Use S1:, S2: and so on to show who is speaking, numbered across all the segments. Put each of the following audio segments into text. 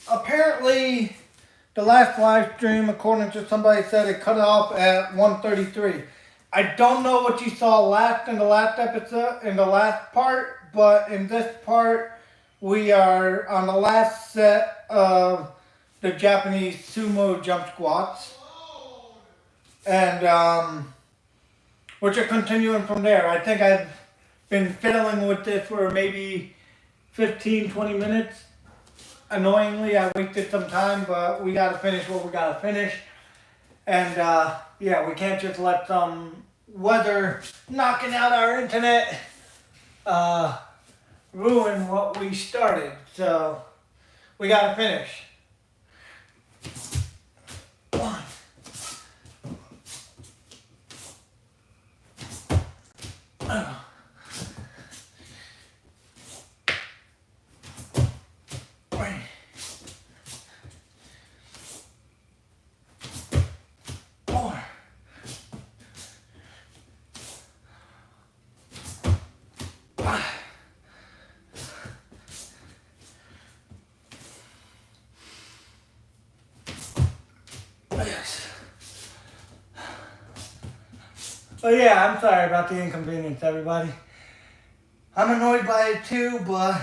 S1: apparently the last live stream, according to somebody, said it cut off at 1:33. I don't know what you saw last in the last episode, in the last part, but in this part, we are on the last set of the Japanese sumo jump squats. And we're just continuing from there. I think I've been fiddling with this for maybe 15, 20 minutes. Annoyingly, I wasted some time, but we gotta finish what we gotta finish. And yeah, we can't just let some weather knocking out our internet ruin what we started. So we gotta finish. One. Oh yeah, I'm sorry about the inconvenience, everybody. I'm annoyed by it too, but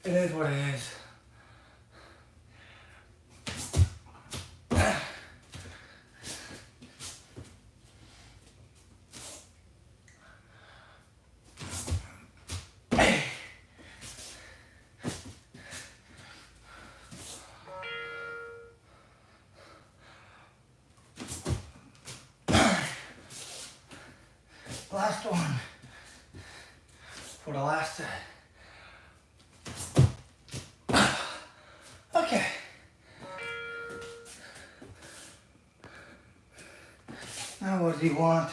S1: it is what it is. Last one for the last set. Okay. Now what does he want?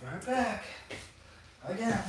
S1: Right back. Again.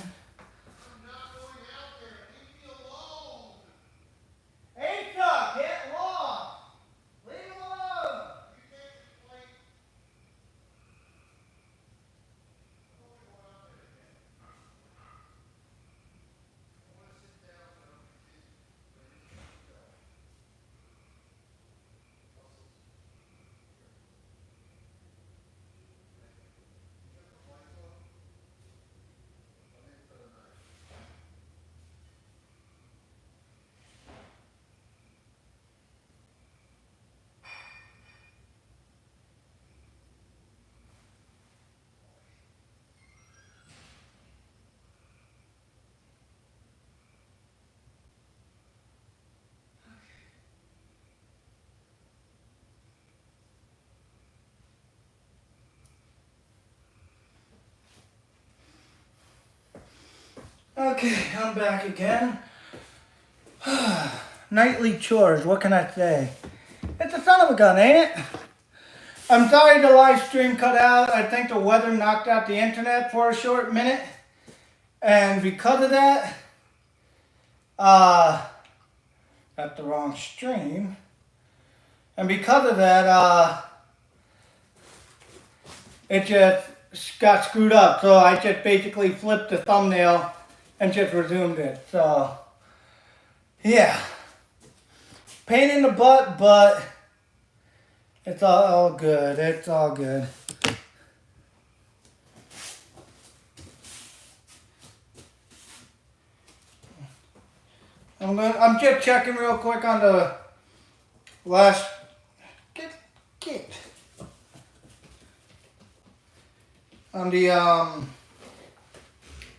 S1: Okay, I'm back again. Nightly chores, what can I say? It's a son of a gun, ain't it? I'm sorry the live stream cut out. I think the weather knocked out the internet for a short minute. And because of that, that's the wrong stream. And because of that, it just got screwed up. So I just basically flipped the thumbnail and just resumed it. So, yeah. Pain in the butt, but it's all good. It's all good. I'm just checking real quick on the last. Get. On the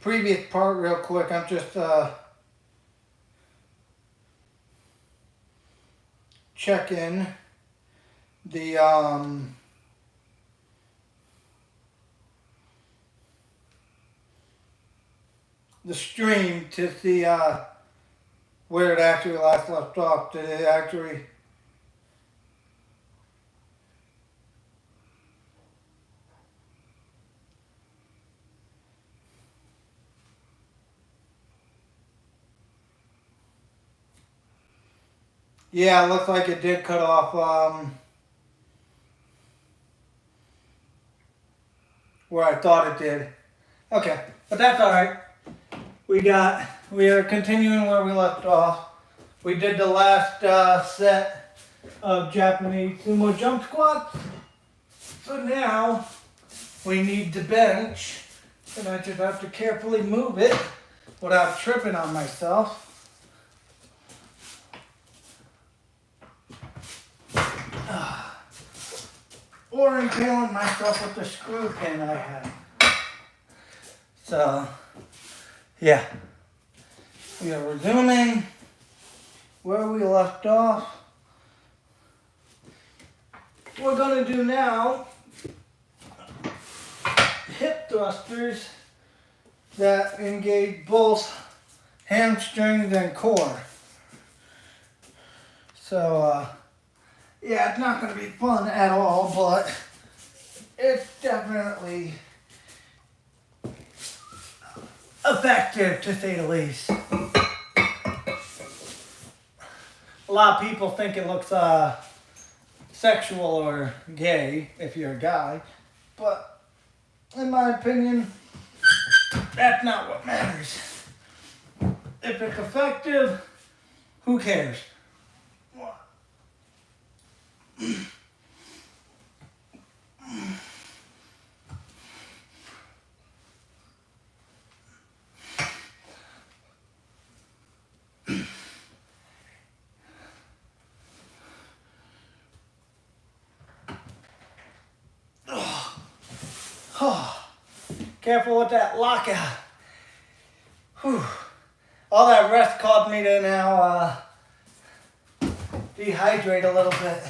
S1: previous part real quick. I'm just checking the stream to see where it actually last left off. Did it actually? Yeah, it looks like it did cut off where I thought it did. Okay, but that's all right. We are continuing where we left off. We did the last set of Japanese sumo jump squats. So now we need to bench, and I just have to carefully move it without tripping on myself. Or impaling myself with the screw pin I have. So, yeah. We are resuming where we left off. We're going to do now hip thrusters that engage both hamstrings and core. So, yeah, it's not going to be fun at all, but it's definitely effective, to say the least. A lot of people think it looks sexual or gay if you're a guy, but in my opinion, that's not what matters. If it's effective, who cares? Oh, careful with that lockout. Whew. All that rest caused me to now dehydrate a little bit,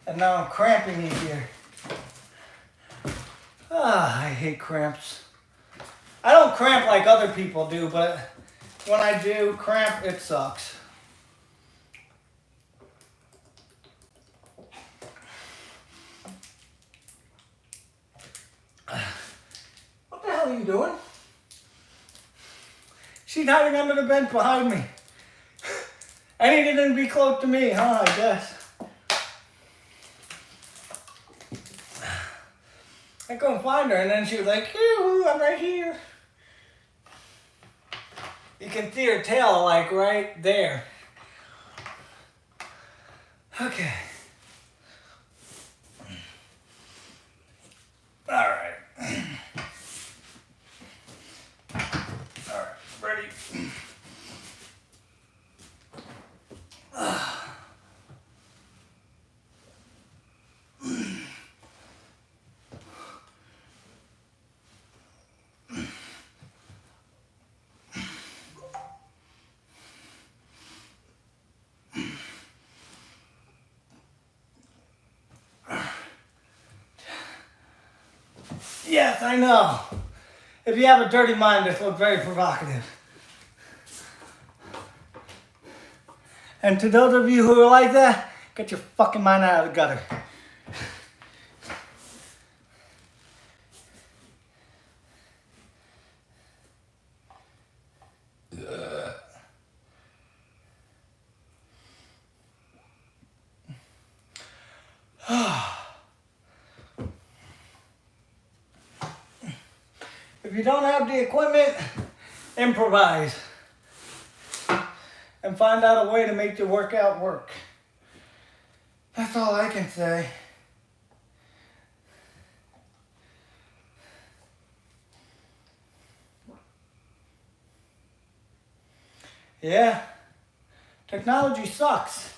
S1: and now I'm cramping easier. I hate cramps. I don't cramp like other people do, but when I do cramp, it sucks. What the hell are you doing? She's hiding under the bench behind me. I needed to be close to me, huh, I guess. I couldn't find her, and then she was like, "Yoo-hoo, I'm right here." You can see her tail, like, right there. Okay. All right. All right, ready? Yes, I know. If you have a dirty mind, this looks very provocative. And to those of you who are like that, get your fucking mind out of the gutter. If you don't have the equipment, improvise. And find out a way to make the workout work. That's all I can say. Yeah, technology sucks.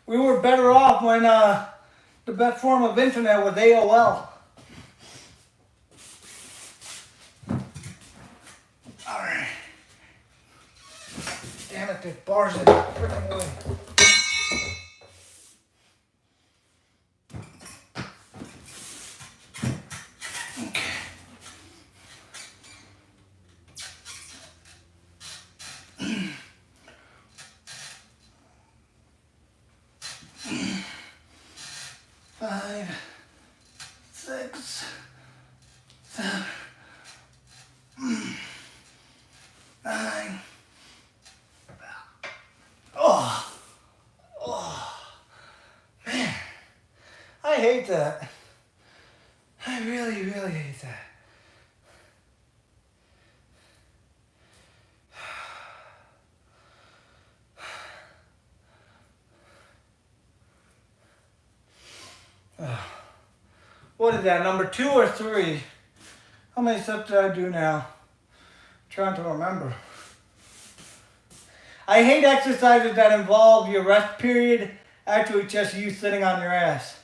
S1: We were better off when the best form of internet was AOL. Alright. Damn it, this bar's in the freaking way. hate that. I really, really hate that. What is that, number 2 or 3? How many steps did I do now? I'm trying to remember. I hate exercises that involve your rest period actually just you sitting on your ass.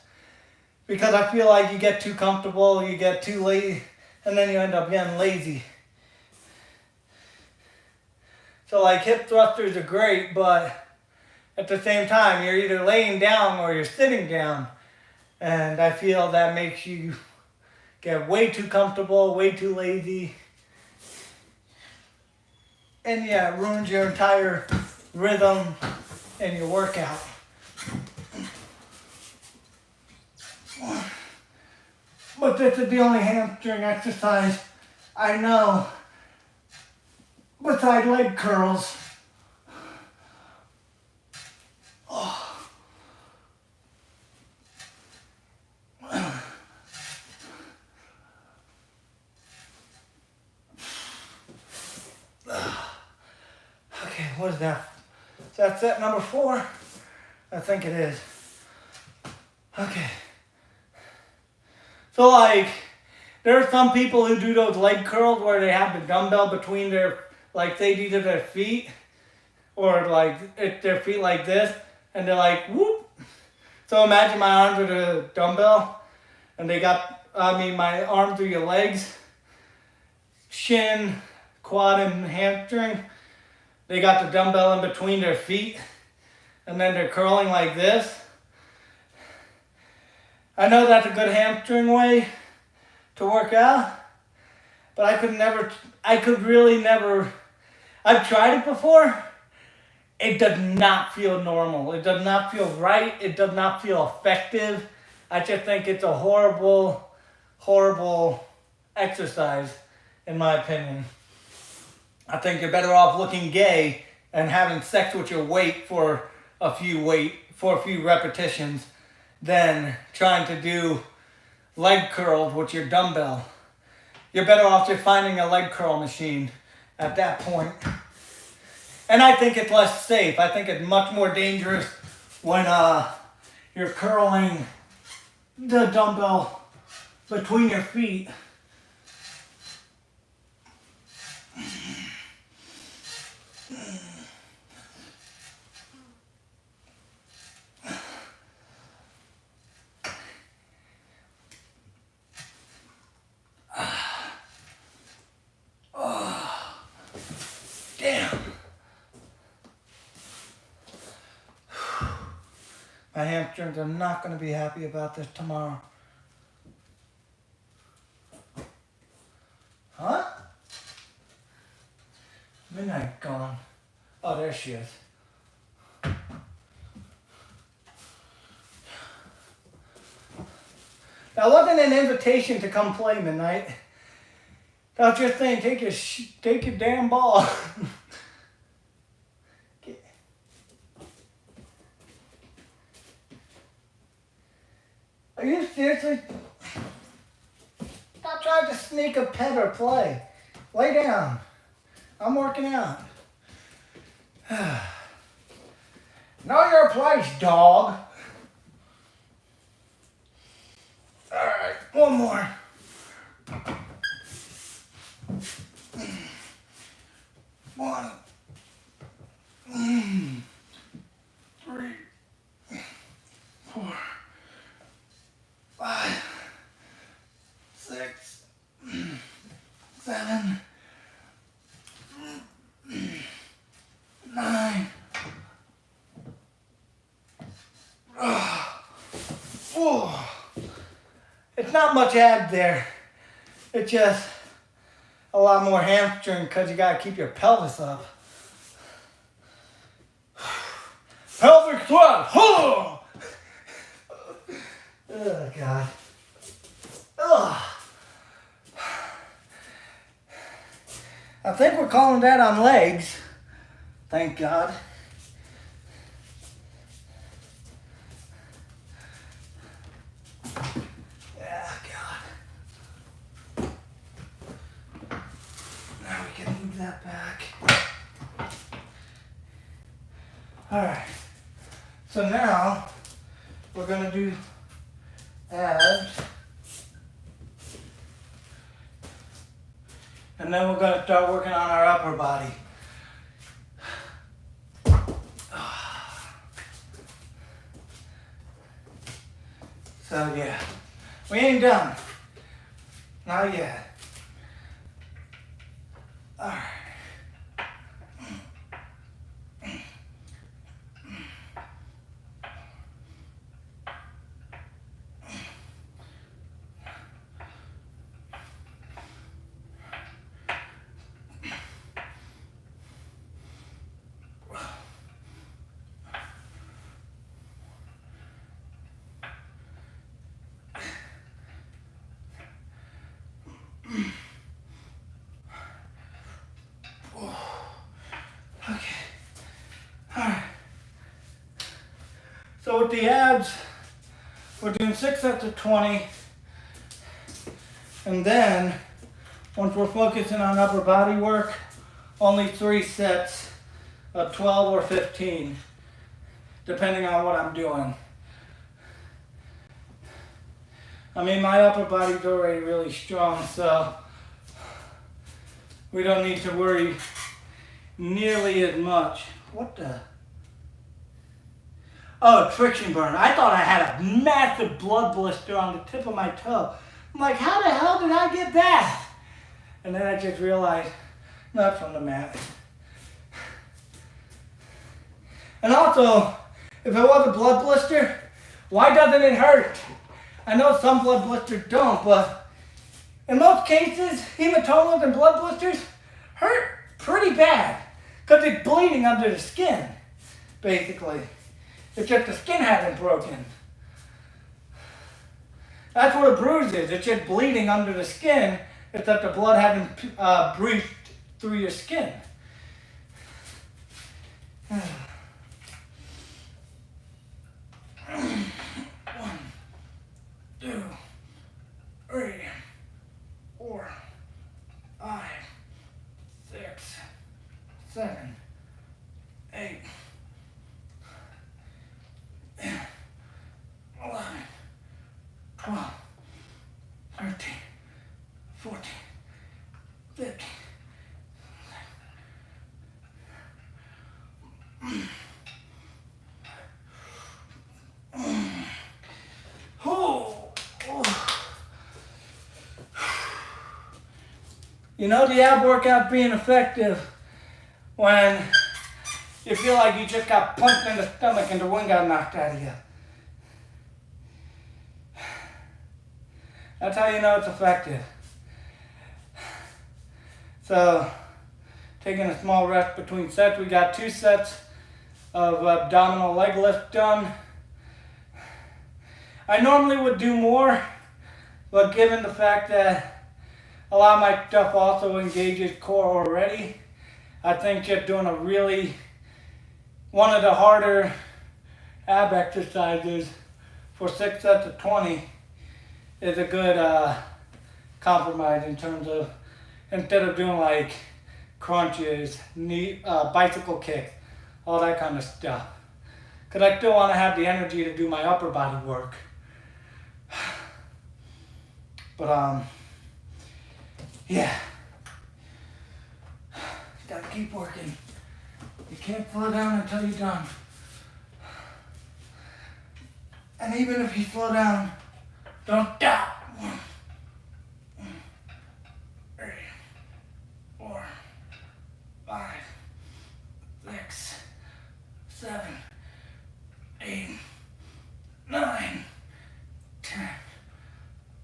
S1: Because I feel like you get too comfortable, you get too lazy, and then you end up getting lazy. So like hip thrusters are great, but at the same time, you're either laying down or you're sitting down. And I feel that makes you get way too comfortable, way too lazy. And yeah, it ruins your entire rhythm in your workout. But this is the only hamstring exercise I know besides leg curls. Okay, what is that? Is that set number 4? I think it is. Okay. So like, there are some people who do those leg curls where they have the dumbbell between their, like say either their feet or like their feet like this, and they're like, whoop. So imagine my arms are the dumbbell, and they got, my arms are your legs, shin, quad, and hamstring. They got the dumbbell in between their feet, and then they're curling like this. I know that's a good hamstring way to work out, but I could really never, I've tried it before. It does not feel normal. It does not feel right. It does not feel effective. I just think it's a horrible, horrible exercise, in my opinion. I think you're better off looking gay and having sex with your weight for a few repetitions than trying to do leg curls with your dumbbell. You're better off just finding a leg curl machine at that point. And I think it's less safe. I think it's much more dangerous when you're curling the dumbbell between your feet. Damn. My hamstrings are not going to be happy about this tomorrow. Huh? Midnight gone. Oh, there she is. That wasn't an invitation to come play, Midnight. That was just saying, take your damn ball. Are you seriously? Stop trying to sneak a pet or play. Lay down. I'm working out. Know your place, dog. Alright, one more. One. 3. 4. 5. 6. 7. 9. It's not much ab there. It's just a lot more hamstring because you gotta keep your pelvis up. Pelvic thrust. Oh God. Ugh. I think we're calling that on legs. Thank God. Alright, so now we're going to do abs. And then we're going to start working on our upper body. So yeah, we ain't done. Not yet. Alright. Okay. Alright. So with the abs, we're doing 6 sets of 20. And then, once we're focusing on upper body work, only 3 sets of 12 or 15, depending on what I'm doing. I mean, my upper body's already really strong, so we don't need to worry nearly as much. What the? Oh, friction burn. I thought I had a massive blood blister on the tip of my toe. I'm like, how the hell did I get that? And then I just realized, not from the mat. And also, if it was a blood blister, why doesn't it hurt? I know some blood blisters don't, but in most cases, hematomas and blood blisters hurt pretty bad because it's bleeding under the skin, basically. It's just the skin hasn't broken. That's what a bruise is. It's just bleeding under the skin. It's that the blood hasn't breached through your skin. 1, 2, 3, 4, 5, 6, 7, 8, 11, 12, 13, 14, 15. You know the ab workout being effective when you feel like you just got punched in the stomach and the wind got knocked out of you. That's how you know it's effective. So, taking a small rest between sets. We got 2 sets of abdominal leg lift done. I normally would do more, but given the fact that a lot of my stuff also engages core already, I think just doing one of the harder ab exercises for 6 sets of 20 is a good compromise in terms of, instead of doing like crunches, bicycle kicks, all that kind of stuff. Because I still want to have the energy to do my upper body work. But yeah. You gotta keep working. You can't slow down until you're done. And even if you slow down, don't stop. 1, 2, 3, 4, 5, 6, 7, 8, 9, 10,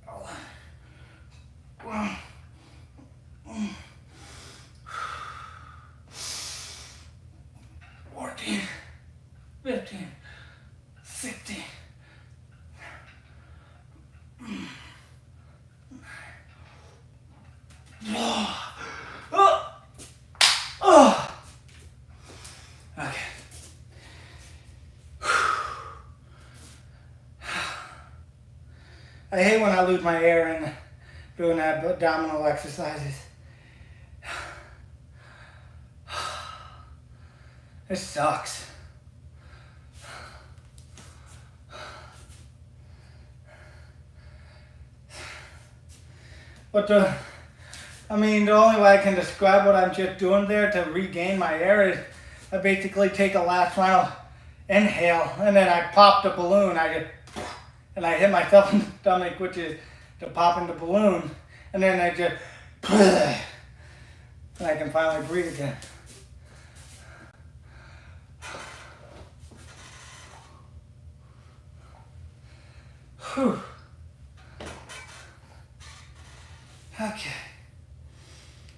S1: 11, 12. 14, 15, 16. Okay. I hate when I lose my air in doing abdominal exercises. It sucks. But I mean, the only way I can describe what I'm just doing there to regain my air is I basically take a last final inhale and then I pop the balloon. And I hit myself in the stomach, which is to pop in the balloon, and then I just and I can finally breathe again. Whew. Okay.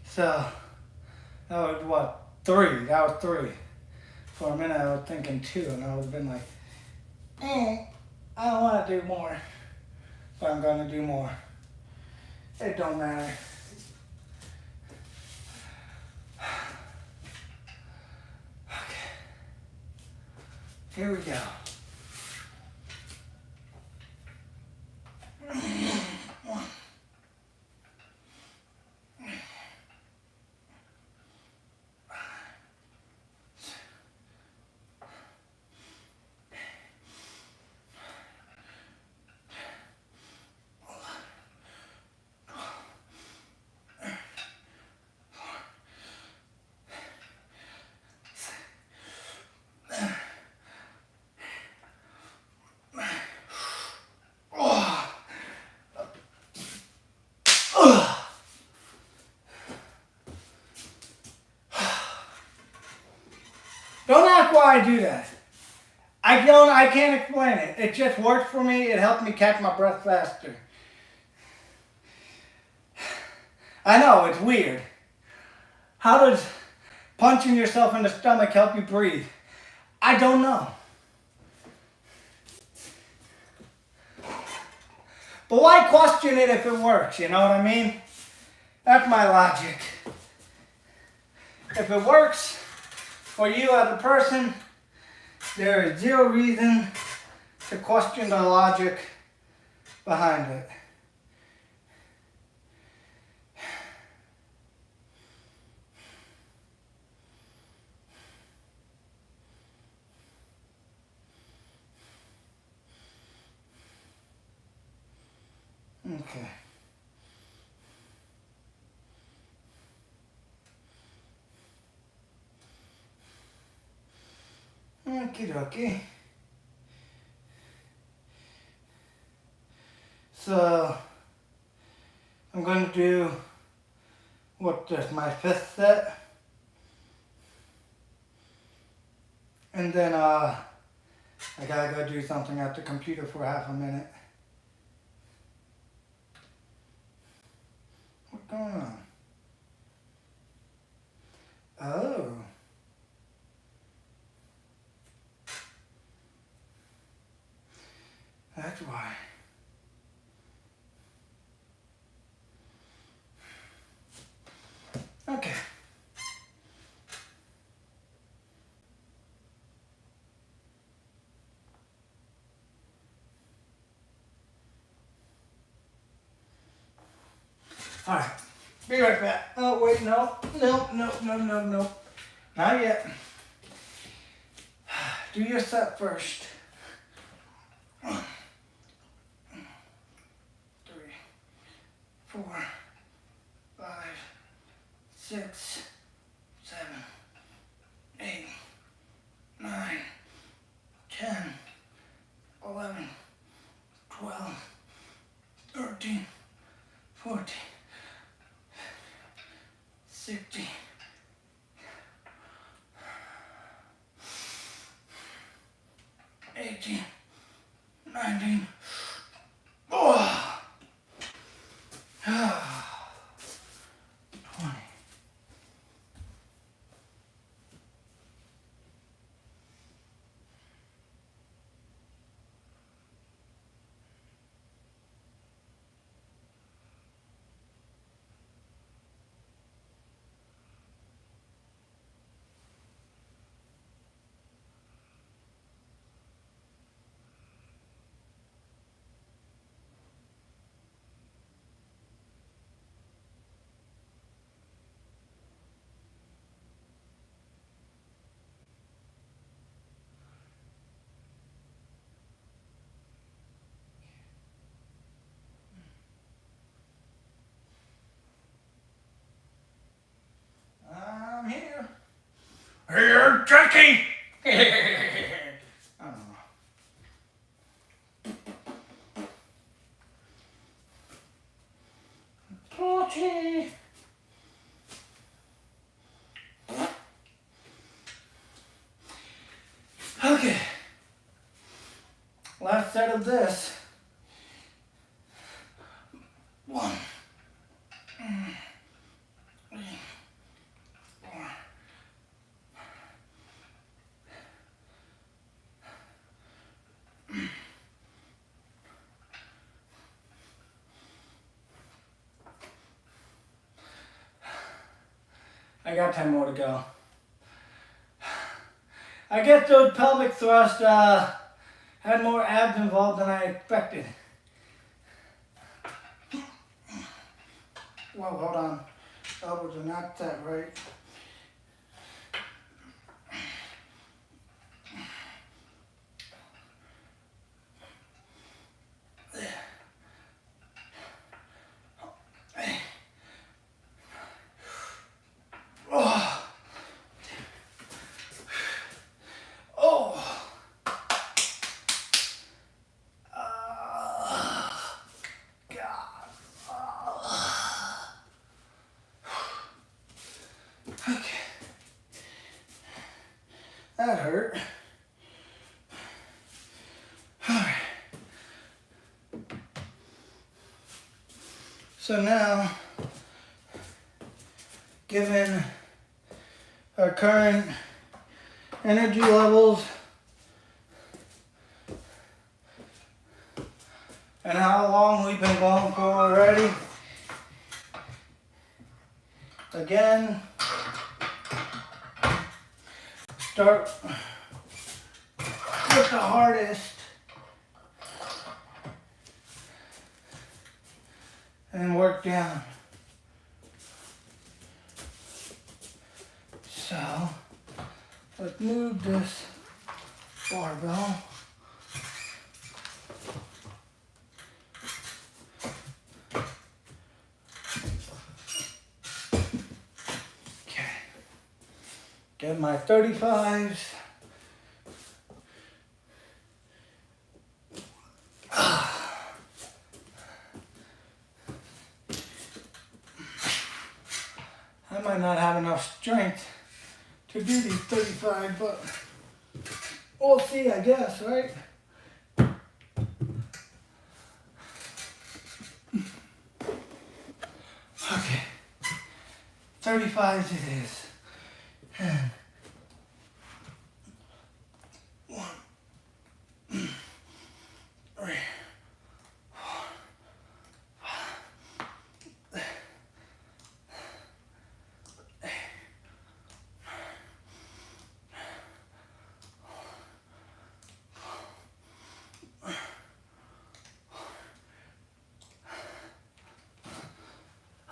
S1: So that was what? 3. That was 3. For a minute I was thinking 2, and I would have been like, I don't want to do more. But I'm going to do more. It don't matter. Okay. Here we go. Don't ask why I do that. I can't explain it. It just works for me. It helps me catch my breath faster. I know, it's weird. How does punching yourself in the stomach help you breathe? I don't know. But why question it if it works, you know what I mean? That's my logic. If it works for you as a person, there is zero reason to question the logic behind it. Okay. Okie dokie. So, I'm going to do, what is my 5th set? And then, I gotta go do something at the computer for half a minute. What's going on? Oh. That's why. Okay. All right. Be right back. Oh, wait, no. No. Not yet. Do your set first. 1, 3, 4, 5, 6, 7, 8, 9, 10, 11, 12, 13, 14, 16, 18, 19, oh, 20. turkey! I don't know. Turkey! Okay. Last set of this. 1, 3, 4. I got 10 more to go. I guess those pelvic thrusts had more abs involved than I expected. Whoa, hold on. Elbows are not set right. Oh. Oh. God. Okay. That hurt. Alright. So now, given our current energy levels and how long we've been going for already, again, start with the hardest and work down. So, let's move this barbell. Okay. Get my 35s. I might not have enough strength to do these 35, but we'll see, I guess, right? Okay, 35s it is. And 1, 3, 4, 5.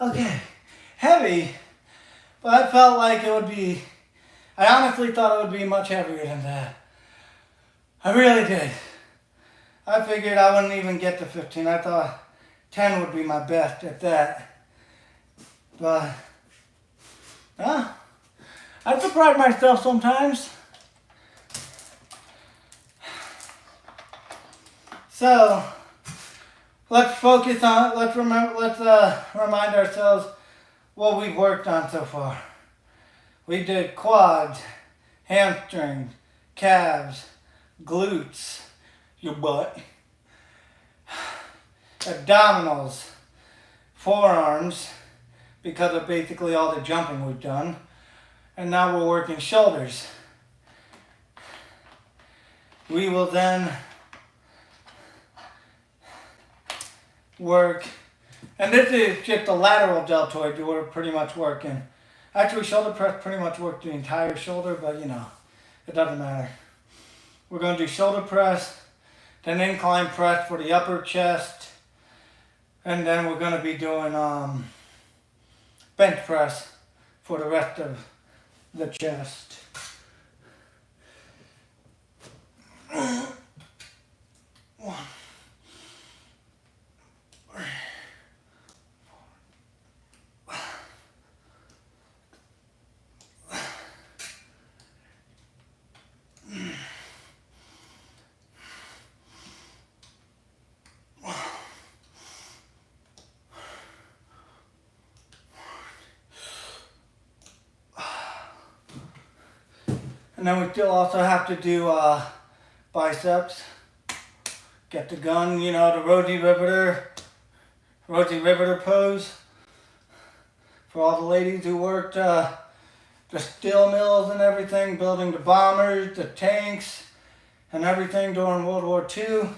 S1: Okay, heavy, but I felt like it would be, I honestly thought it would be much heavier than that. I really did. I figured I wouldn't even get to 15. I thought 10 would be my best at that. But, I surprise myself sometimes. So, let's focus on, let's remind ourselves what we've worked on so far. We did quads, hamstrings, calves, glutes, your butt, abdominals, forearms, because of basically all the jumping we've done. And now we're working shoulders. We will then work, and this is just the lateral deltoid we're pretty much working. Actually, shoulder press pretty much worked the entire shoulder, but you know, it doesn't matter. We're going to do shoulder press, then incline press for the upper chest, and then we're going to be doing bench press for the rest of the chest. One. And then we still also have to do biceps. Get the gun, you know, the Rosie Riveter pose. For all the ladies who worked the steel mills and everything, building the bombers, the tanks, and everything during World War II.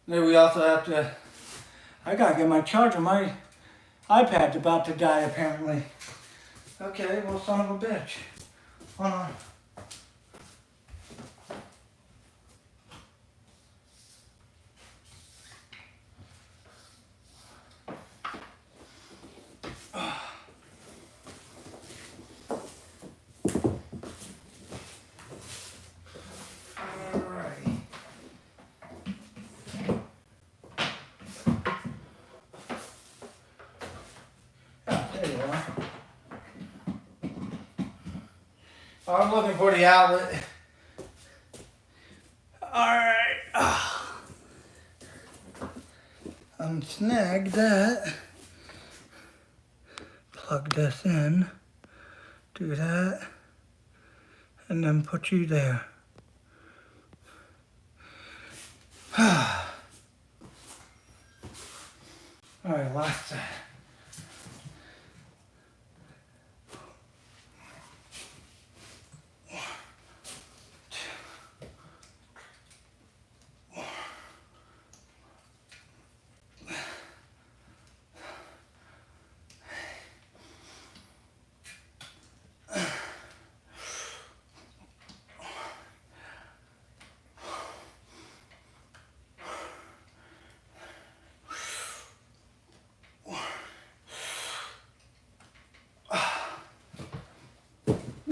S1: Then we also have to, I gotta get my charger. My iPad's about to die apparently. Okay, well, son of a bitch. Hold on. I was looking for the outlet. Alright. Unsnag that. Plug this in. Do that. And then put you there. Alright, last set.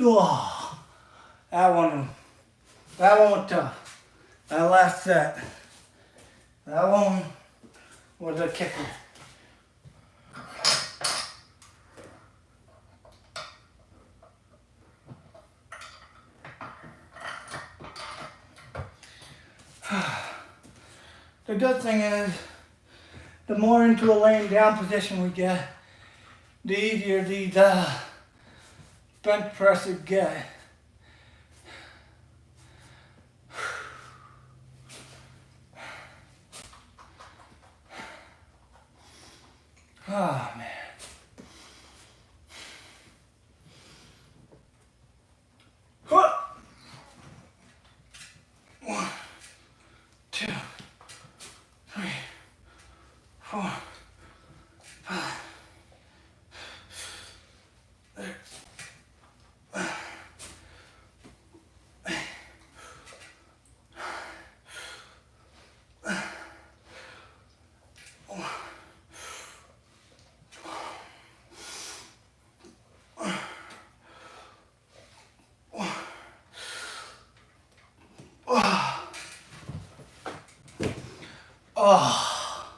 S1: Oh, that one was tough. That last set, that one was a kicker. The good thing is, the more into a laying down position we get, the easier these bench presses get. Oh man. One, two, three, four, five, six. Oh,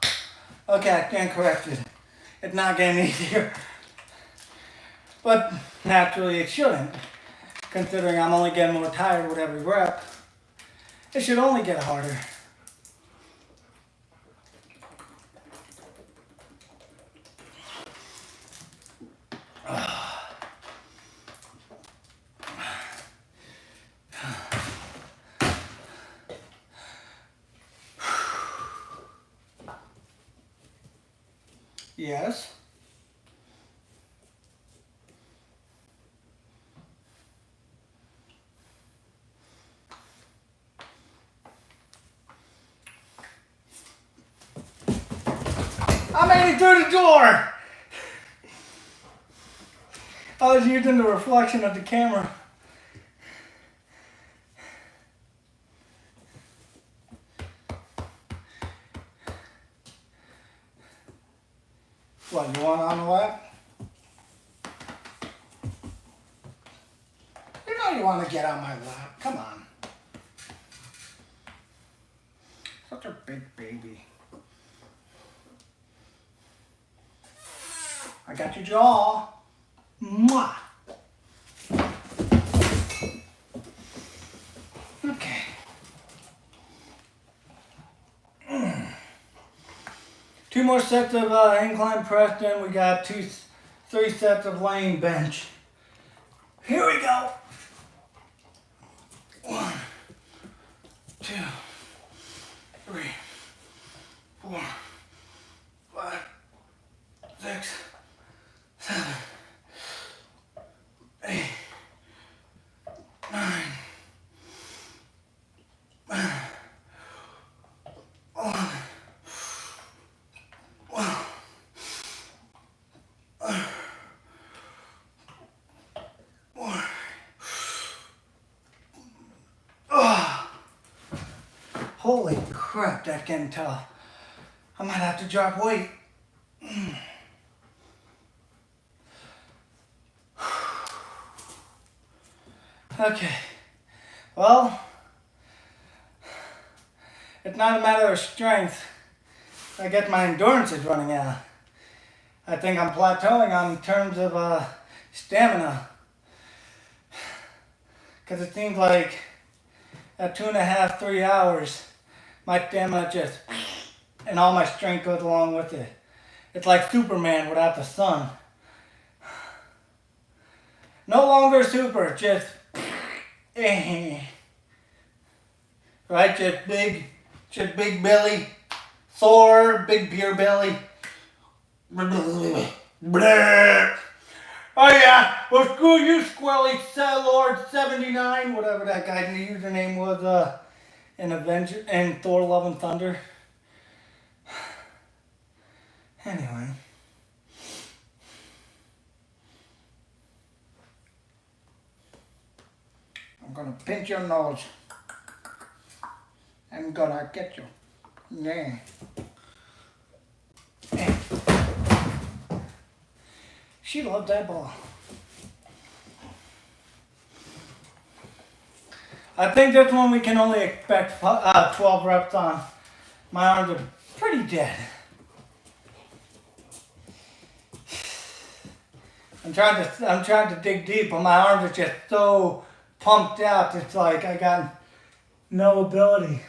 S1: okay, I stand corrected. It's not getting easier. But naturally it shouldn't, considering I'm only getting more tired with every rep. It should only get harder. Yes. I made it through the door! I was using the reflection of the camera. What, you want it on the lap? You know you want to get on my lap. Come on. Such a big baby. I got your jaw. Mwah. 2 more sets of incline press, then we got 3 sets of laying bench. Here we go. 1, 2, 3, 4, 5, 6, 7, 8, 9, 10. Holy crap, that's getting tough. I might have to drop weight. Okay, well, it's not a matter of strength. I guess my endurance is running out. I think I'm plateauing on terms of stamina. Because it seems like at 2.5, 3 hours, my stamina just, and all my strength goes along with it. It's like Superman without the sun. No longer super, just, right? Just big belly, Thor, big beer belly. Oh yeah, well screw you, Squelly, Lord 79, whatever that guy's username was in Avenger and Thor Love and Thunder. Anyway. I'm gonna pinch your nose. I'm gonna get you. Yeah. She loved that ball. I think this one we can only expect 12 reps on. My arms are pretty dead. I'm trying to dig deep, but my arms are just so pumped out. It's like I got no ability.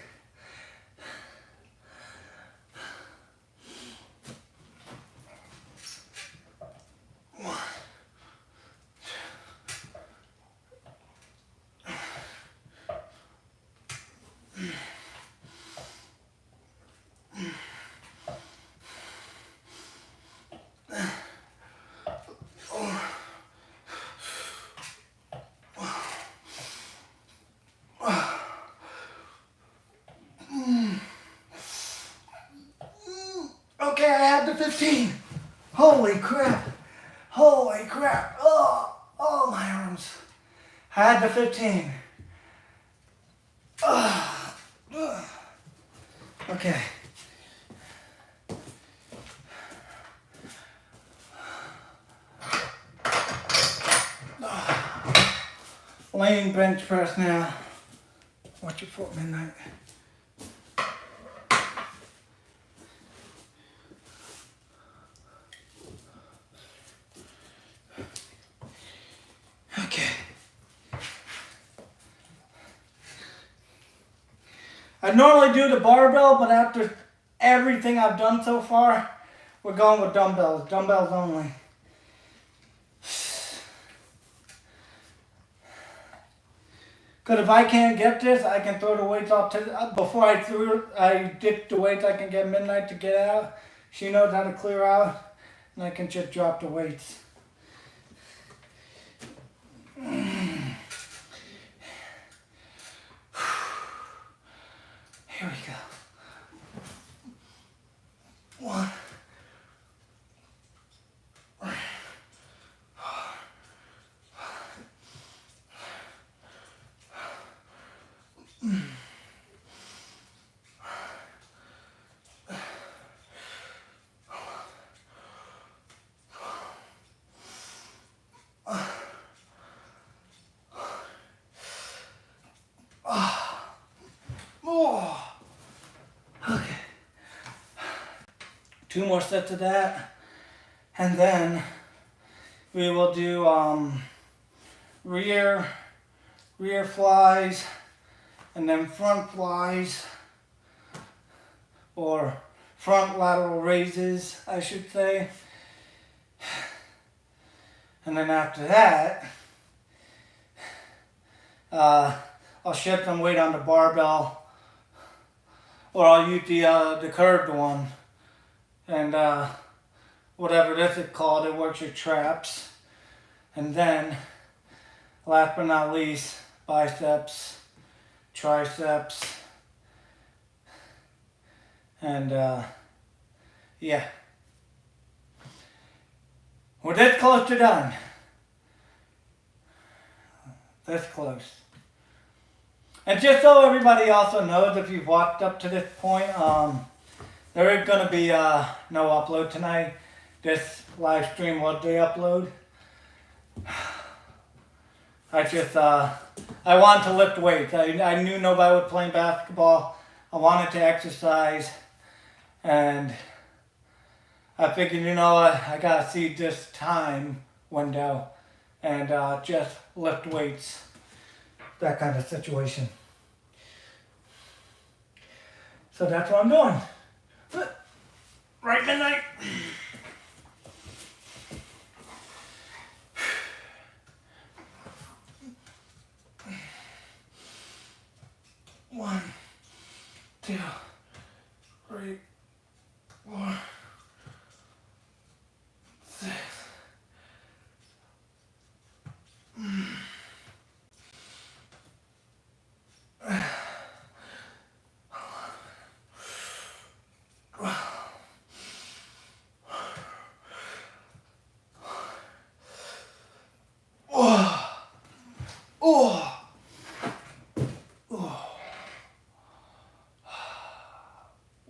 S1: Okay, I had the 15. Holy crap. Holy crap. Oh, my arms. I had the 15. Okay. Laying bench press now. Watch it for midnight. Okay. I normally do the barbell, but after everything I've done so far, we're going with dumbbells. Dumbbells only. Because if I can't get this, I can throw the weights off to, before I dip the weights, I can get midnight to get out. She knows how to clear out, and I can just drop the weights. Here we go. 1. Okay. 2 more sets of that, and then we will do rear flies, and then front flies, or front lateral raises, I should say. And then after that, I'll shift some weight on the barbell, or I'll use the curved one, and whatever this is called, it works your traps. And then, last but not least, biceps, triceps, and yeah. We're this close to done. This close. And just so everybody also knows, if you've watched up to this point, there is going to be no upload tonight. This live stream was the upload. I wanted to lift weights. I knew nobody was playing basketball. I wanted to exercise. And I figured, you know what, I got to see this time window and just lift weights. That kind of situation. So that's what I'm doing. Right midnight. One, 2, 3, 4, 6.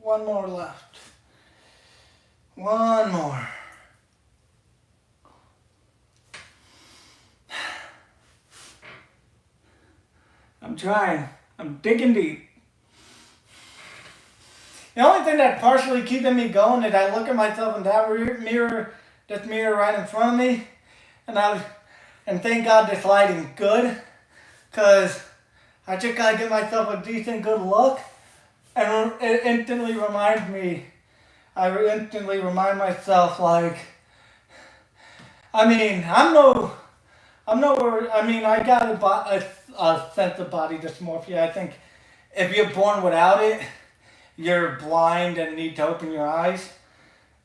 S1: One more left. One more. I'm trying. I'm digging deep. The only thing that's partially keeping me going is I look at myself in that mirror, this mirror right in front of me, and thank God this lighting's good, because I just gotta give myself a decent good look, and it instantly reminds me, I instantly remind myself, like, I mean, I got a sense of body dysmorphia. I think if you're born without it, you're blind and need to open your eyes.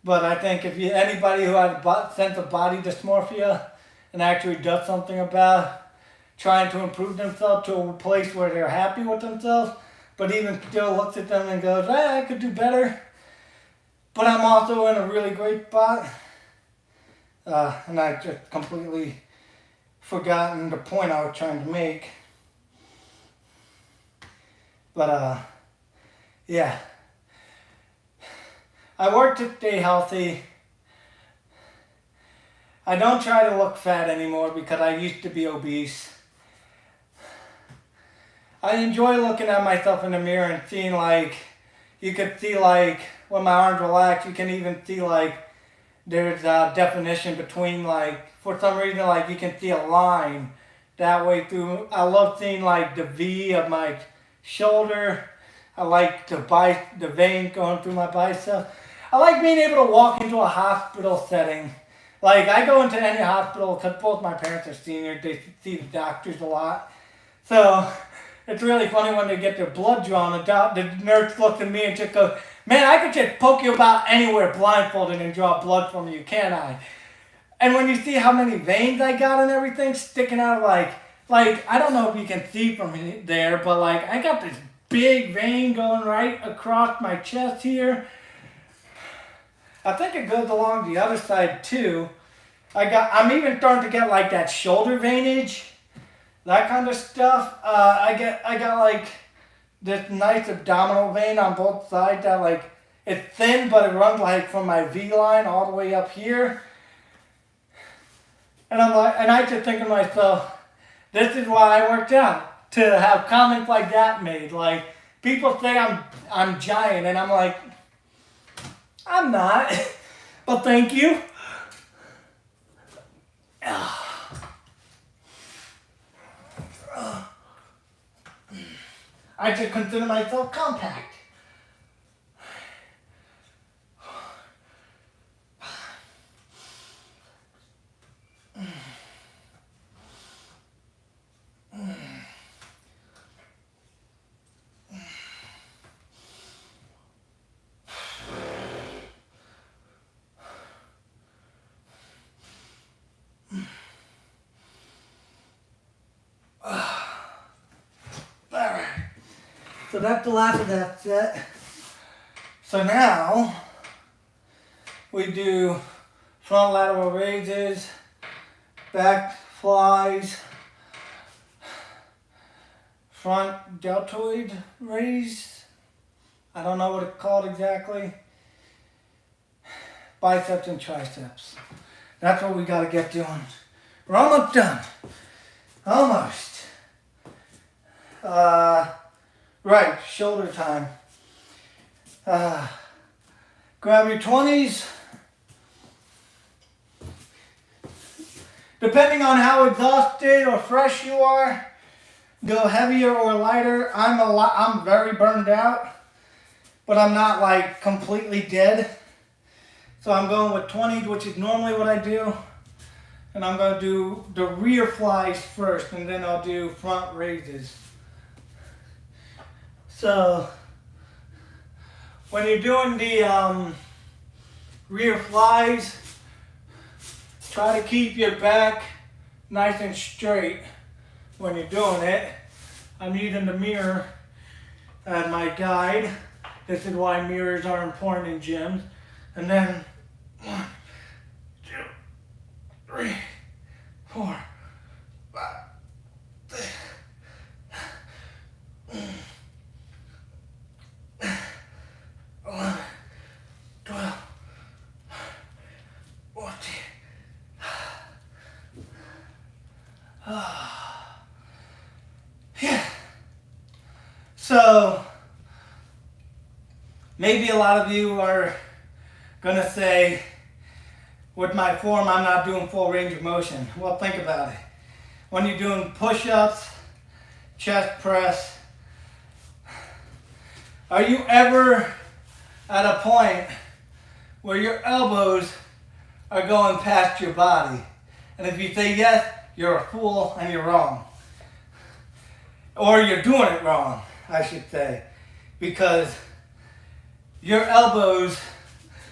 S1: But I think if anybody who has a sense of body dysmorphia and actually does something about trying to improve themselves to a place where they're happy with themselves, but even still looks at them and goes, I could do better, but I'm also in a really great spot. And I just completely forgotten the point I was trying to make. But yeah. I work to stay healthy. I don't try to look fat anymore because I used to be obese. I enjoy looking at myself in the mirror and seeing, like, you could see, like, when my arms relax, you can even see, like, there's a definition between, like, for some reason, like, you can see a line that way through. I love seeing, like, the V of my shoulder. I like the vein going through my bicep. I like being able to walk into a hospital setting. Like, I go into any hospital because both my parents are seniors. They see the doctors a lot. So it's really funny when they get their blood drawn. The nurse looks at me and just goes, man, I could just poke you about anywhere blindfolded and draw blood from you, can't I? And when you see how many veins I got and everything sticking out, like I don't know if you can see from there, but like I got this big vein going right across my chest here. I think it goes along the other side too. I'm even starting to get like that shoulder veinage, that kind of stuff. I got like this nice abdominal vein on both sides that, like, it's thin, but it runs like from my V line all the way up here. And I just think to myself, this is why I worked out, to have comments like that made. Like, people say I'm giant, and I'm like, I'm not, but thank you. I just consider myself compact. So that's the last of that set. So now we do front lateral raises, back flies, front deltoid raise. I don't know what it's called exactly. Biceps and triceps. That's what we gotta get doing. We're almost done. Almost. Right, shoulder time. Grab your 20s. Depending on how exhausted or fresh you are, go heavier or lighter. I'm very burned out, but I'm not like completely dead. So I'm going with 20s, which is normally what I do. And I'm going to do the rear flies first, and then I'll do front raises. So when you're doing the rear flies, try to keep your back nice and straight when you're doing it. I'm using the mirror as my guide. This is why mirrors are important in gyms. And then 1, 2, 3, 4, 5, 6, 11, 12, 14. Yeah. So maybe a lot of you are gonna say, with my form, I'm not doing full range of motion. Well, think about it. When you're doing push-ups, chest press, are you ever at a point where your elbows are going past your body? And if you say yes, you're a fool and you're wrong. Or you're doing it wrong, I should say. Because your elbows,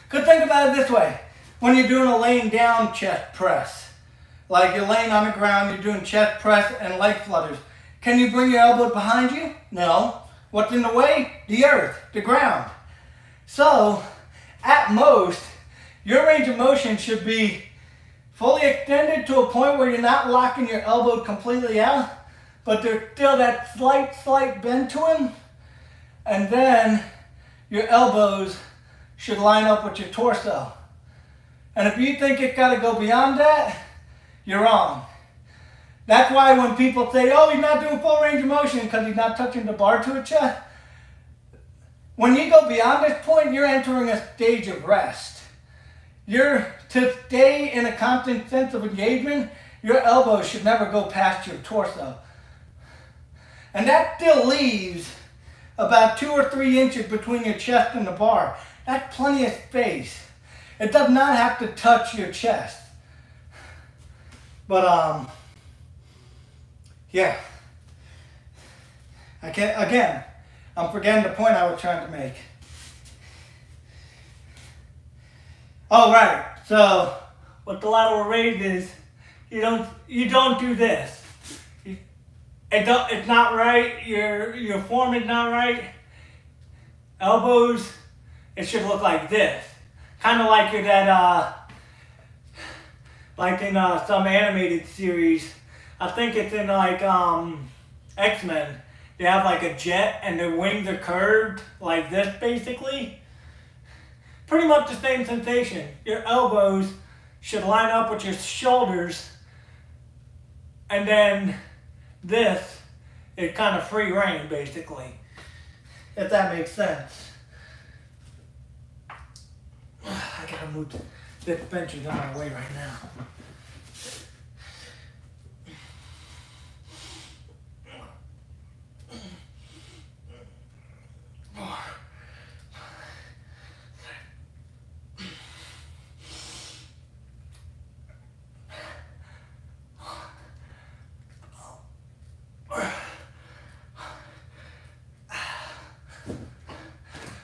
S1: could think about it this way. When you're doing a laying down chest press, like you're laying on the ground, you're doing chest press and leg flutters. Can you bring your elbow behind you? No. What's in the way? The earth, the ground. So, at most, your range of motion should be fully extended to a point where you're not locking your elbow completely out, but there's still that slight bend to him. And then your elbows should line up with your torso. And if you think it's got to go beyond that, you're wrong. That's why when people say, oh, he's not doing full range of motion because he's not touching the bar to his chest, when you go beyond this point, you're entering a stage of rest. To stay in a constant sense of engagement, your elbows should never go past your torso. And that still leaves about 2 or 3 inches between your chest and the bar. That's plenty of space. It does not have to touch your chest. But, yeah. Again, I'm forgetting the point I was trying to make. Oh, right. So, what the lateral raise is, you don't do this. It's not right. Your form is not right. Elbows, it should look like this. Kind of like you're that, like in some animated series. I think it's in like X-Men. They have like a jet and their wings are curved like this basically. Pretty much the same sensation. Your elbows should line up with your shoulders, and then this is kind of free reign basically. If that makes sense. I gotta move this bench is on my way right now.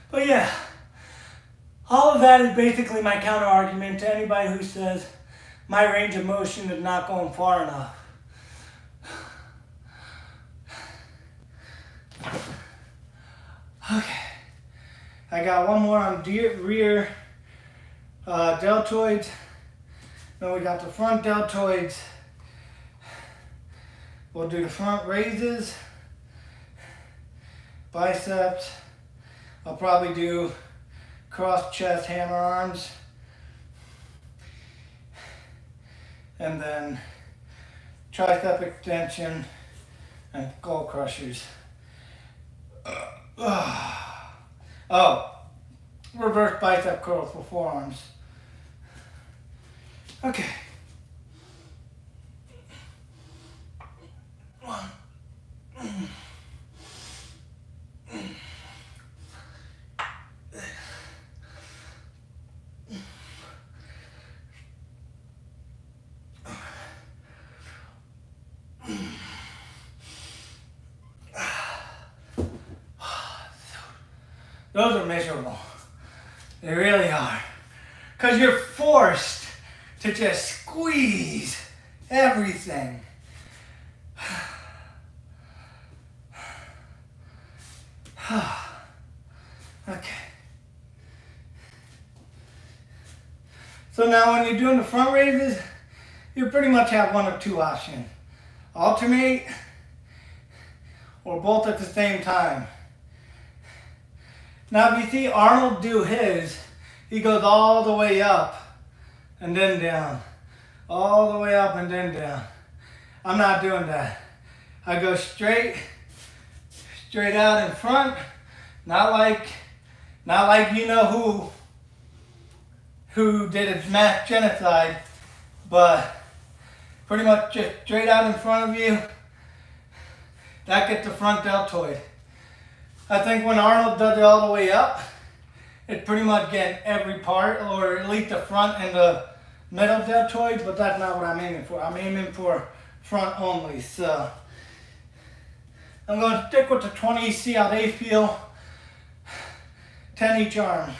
S1: But yeah, all of that is basically my counter argument to anybody who says my range of motion is not going far enough. Okay. I got one more on rear deltoids. Then we got the front deltoids. We'll do the front raises, biceps. I'll probably do cross chest hammer arms. And then tricep extension and goal crushers. Oh, reverse bicep curls for forearms. Okay. One. Those are miserable. They really are. Because you're forced to just squeeze everything. Okay. So now when you're doing the front raises, you pretty much have one of two options. Alternate or both at the same time. Now if you see Arnold do his, he goes all the way up and then down. All the way up and then down. I'm not doing that. I go straight out in front, not like you know who did its mass genocide, but pretty much just straight out in front of you. That gets the front deltoid. I think when Arnold does it all the way up, it pretty much gets every part, or at least the front and the middle deltoid, but that's not what I'm aiming for. I'm aiming for front only. So I'm going to stick with the 20, see how they feel. 10 each arm.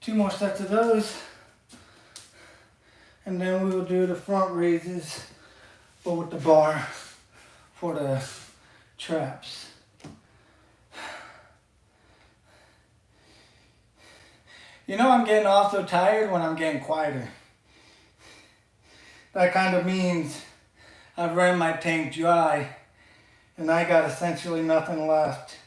S1: Two more sets of those, and then we will do the front raises, but with the bar for the traps. You know, I'm getting also tired when I'm getting quieter. That kind of means I've ran my tank dry and I got essentially nothing left.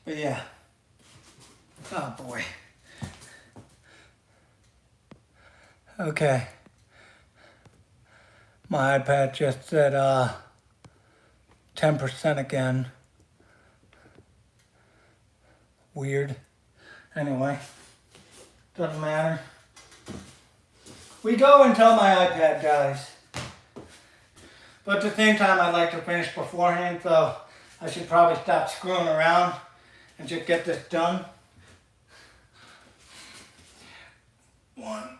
S1: But yeah. Oh boy. Okay. My iPad just said 10% again. Weird. Anyway, doesn't matter. We go until my iPad dies. But at the same time, I'd like to finish beforehand, so I should probably stop screwing around and just get this done. 1.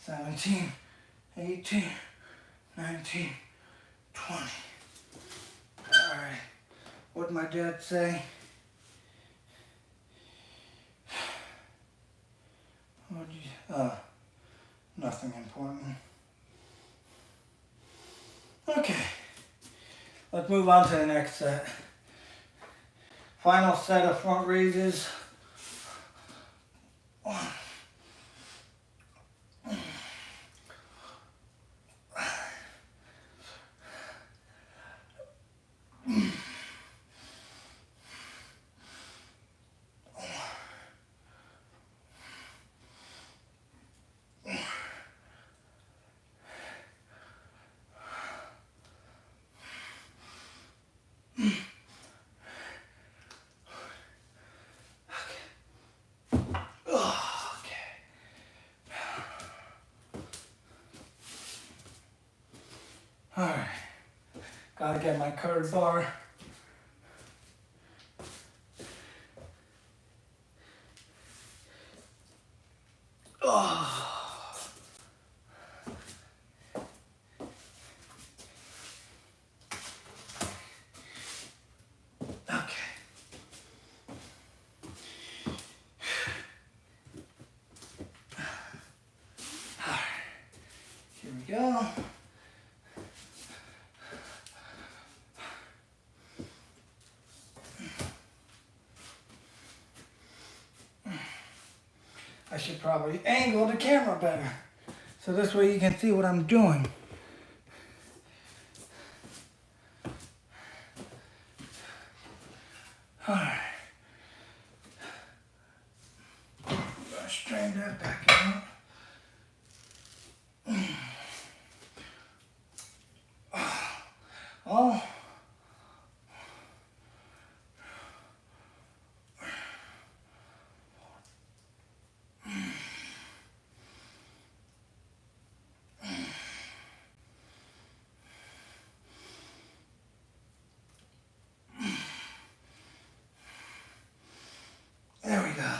S1: 17, 18, 19, 20. Alright, what'd my dad say? Nothing important. Okay, let's move on to the next set. Final set of front raises. 1. Alright. Gotta get my curd bar. Oh. Okay. Alright. Here we go. I should probably angle the camera better, so this way you can see what I'm doing. Alright. I'm gonna strain that back out. Oh. There we go.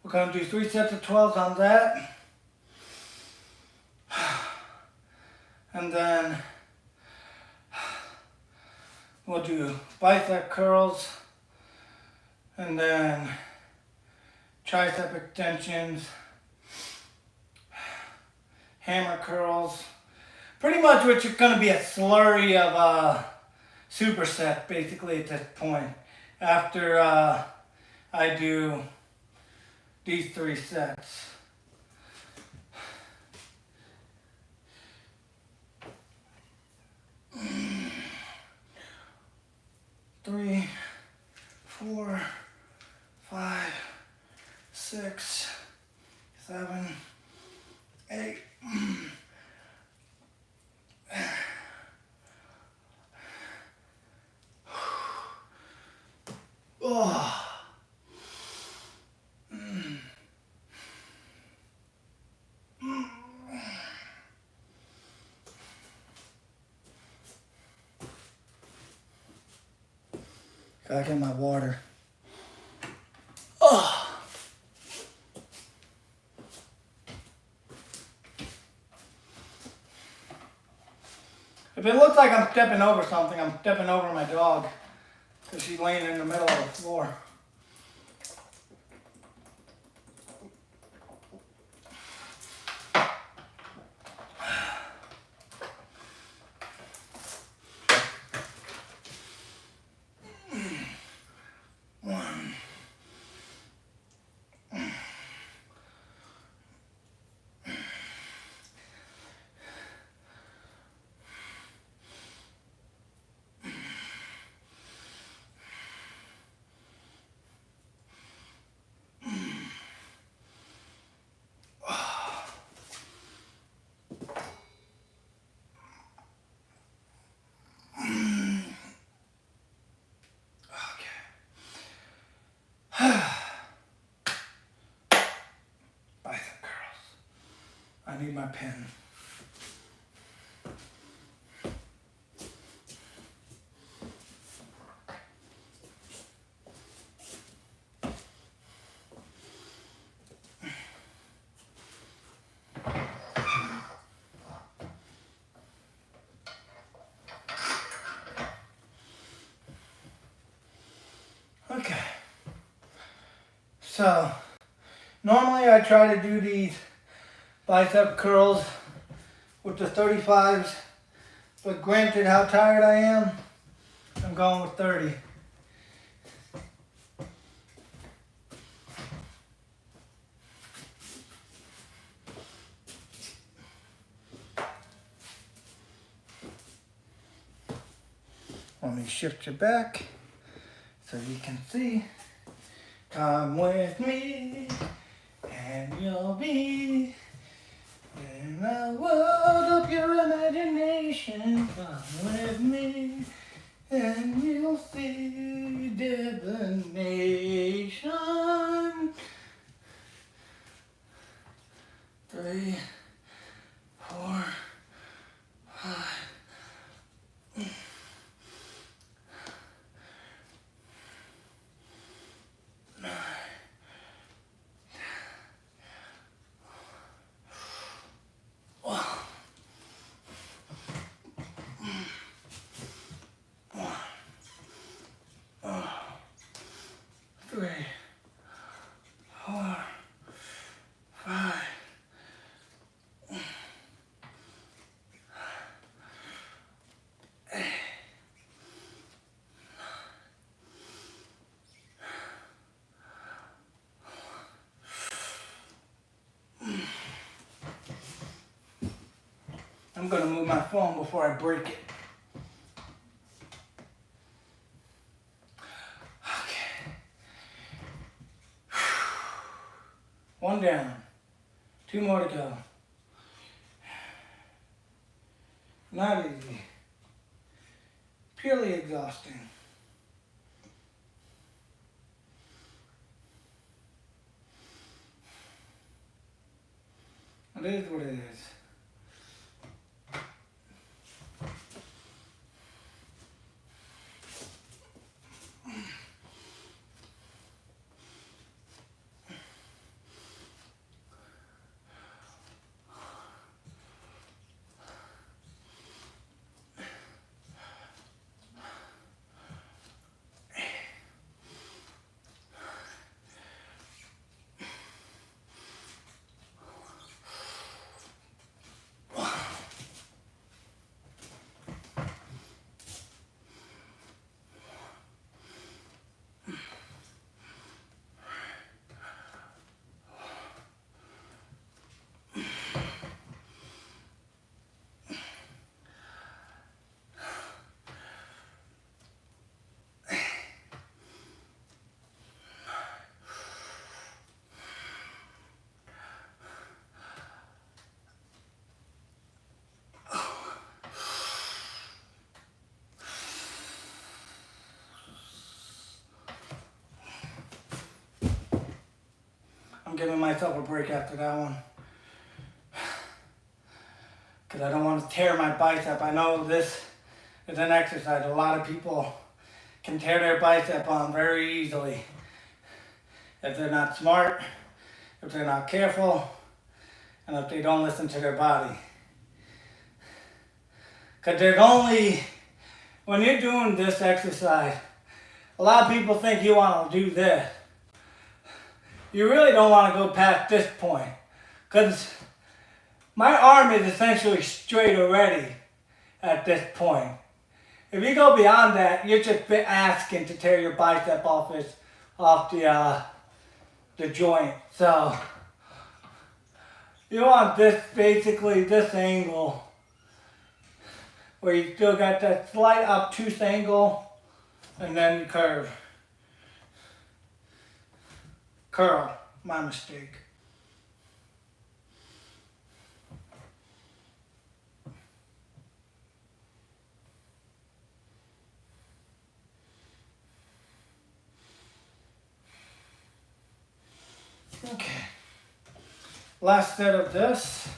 S1: We're going to do 3 sets of 12s on that. And then we'll do bicep curls. And then tricep extensions. Hammer curls. Pretty much which is going to be a slurry of superset basically at this point. After I do these 3 sets. Three, 4, 5, 6, 7, 8. Oh. Gotta get my water. Oh. If it looks like I'm stepping over something, I'm stepping over my dog because she's laying in the middle of the floor. Bicep curls. I need my pen. Okay. So, normally I try to do these bicep curls with the 35s, but granted how tired I am, I'm going with 30. Let me shift you back so you can see. Come with me and you'll be in the world of your imagination. Come with me and you'll see divination. 3, 4, 5. gonna move my phone before I break it. Okay. One down. 2 more to go. Not easy. Purely exhausting. It is what it is. I'm giving myself a break after that one. Because I don't want to tear my bicep. I know this is an exercise a lot of people can tear their bicep on very easily. If they're not smart, if they're not careful, and if they don't listen to their body. Because there's only, when you're doing this exercise, a lot of people think you want to do this. You really don't want to go past this point, because my arm is essentially straight already at this point. If you go beyond that, you're just asking to tear your bicep off the joint. So you want this, basically this angle, where you still got that slight obtuse angle, and then you curve. Curl, my mistake. Okay, last set of this.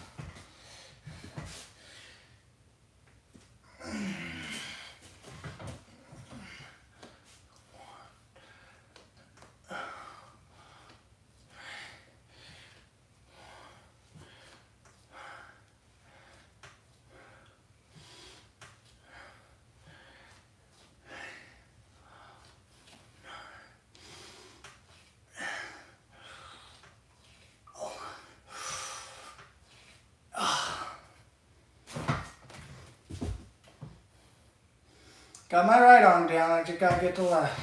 S1: Got my right arm down, I just gotta get the left.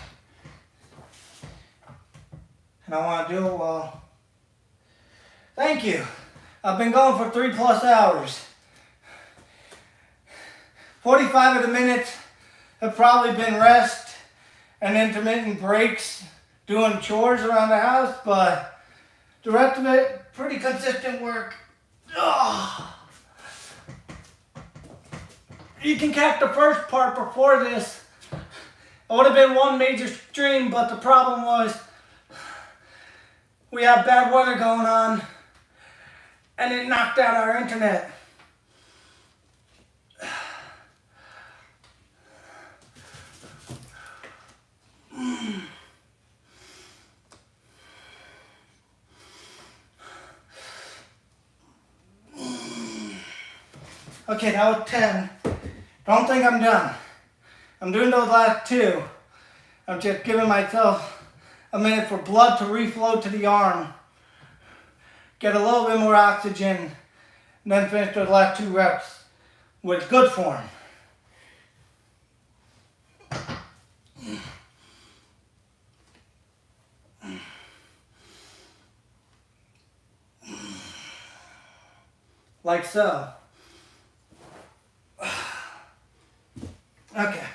S1: And I wanna do it well. Thank you. I've been going for 3+ hours. 45 of the minutes have probably been rest and intermittent breaks doing chores around the house, but the rest of it, pretty consistent work. Ugh. You can catch the first part before this. It would have been one major stream, but the problem was we have bad weather going on and it knocked out our internet. Okay, that was 10. Don't think I'm done. I'm doing those last 2. I'm just giving myself a minute for blood to reflow to the arm. Get a little bit more oxygen, and then finish those last 2 reps with good form. Like so. Okay.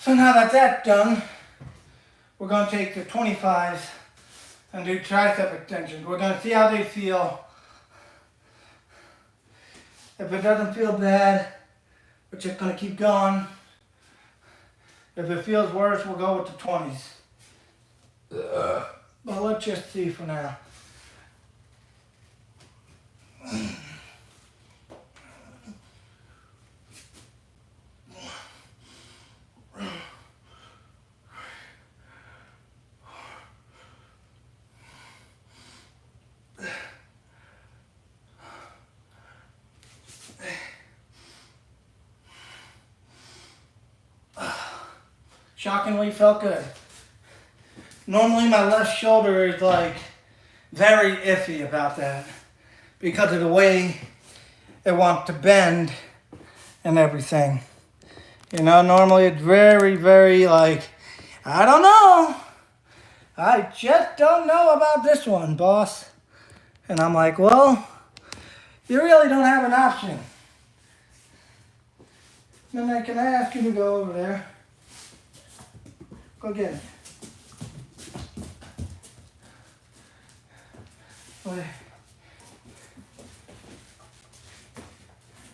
S1: So now that that's done, we're going to take the 25s and do tricep extensions. We're going to see how they feel. If it doesn't feel bad, we're just going to keep going. If it feels worse, we'll go with the 20s. But let's just see for now. Shockingly felt good. Normally my left shoulder is like very iffy about that because of the way it wants to bend and everything. You know, normally it's very, very like, I don't know. I just don't know about this one, boss. And I'm like, well, you really don't have an option. Then can I ask you to go over there? Go get it. Wait.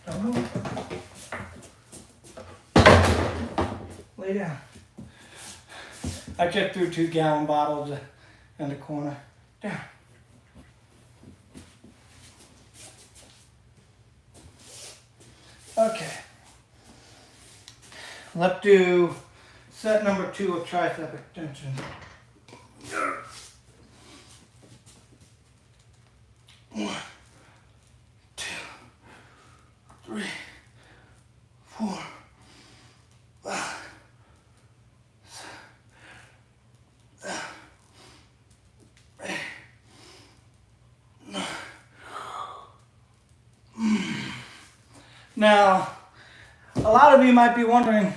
S1: Don't move. Lay down. I just threw 2-gallon bottles in the corner. Down. Okay. Let's do set number 2 of tricep extension. 1, 2, 3, 4, 5, 6, 7, 8, 9. Now, a lot of you might be wondering,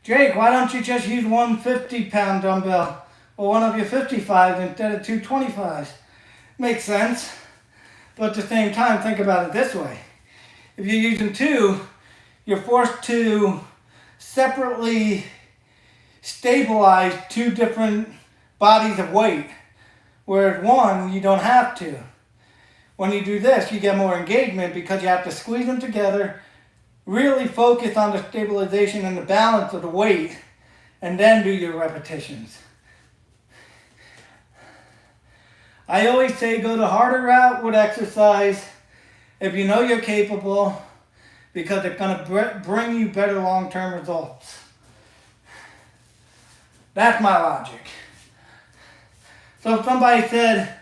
S1: Jake, why don't you just use one 50-pound dumbbell or one of your 55s instead of 2 25s? Makes sense, but at the same time, think about it this way. If you're using 2, you're forced to separately stabilize 2 different bodies of weight, whereas 1, you don't have to. When you do this, you get more engagement because you have to squeeze them together, really focus on the stabilization and the balance of the weight, and then do your repetitions. I always say go the harder route with exercise if you know you're capable, because it's going to bring you better long-term results. That's my logic. So if somebody said,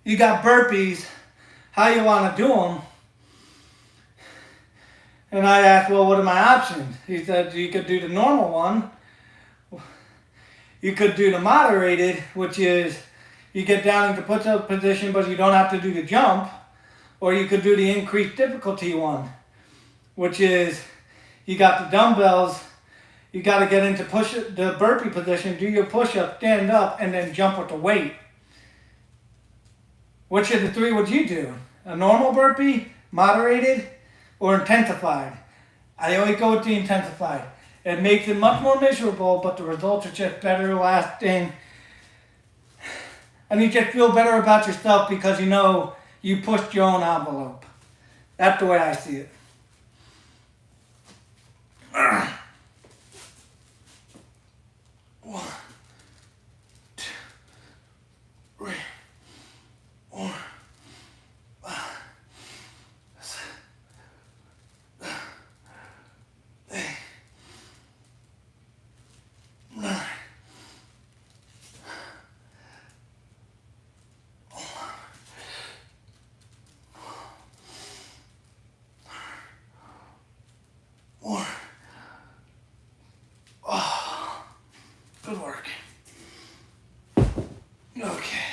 S1: you got burpees, how you want to do them? And I asked, well, what are my options? He said, you could do the normal one. You could do the moderated, which is you get down into push-up position, but you don't have to do the jump. Or you could do the increased difficulty one, which is you got the dumbbells, you got to get into the burpee position, do your push-up, stand up, and then jump with the weight. Which of the 3 would you do? A normal burpee, moderated, or intensified? I always go with the intensified. It makes it much more miserable, but the results are just better lasting. And you just feel better about yourself because you know you pushed your own envelope. That's the way I see it. Good work. Okay.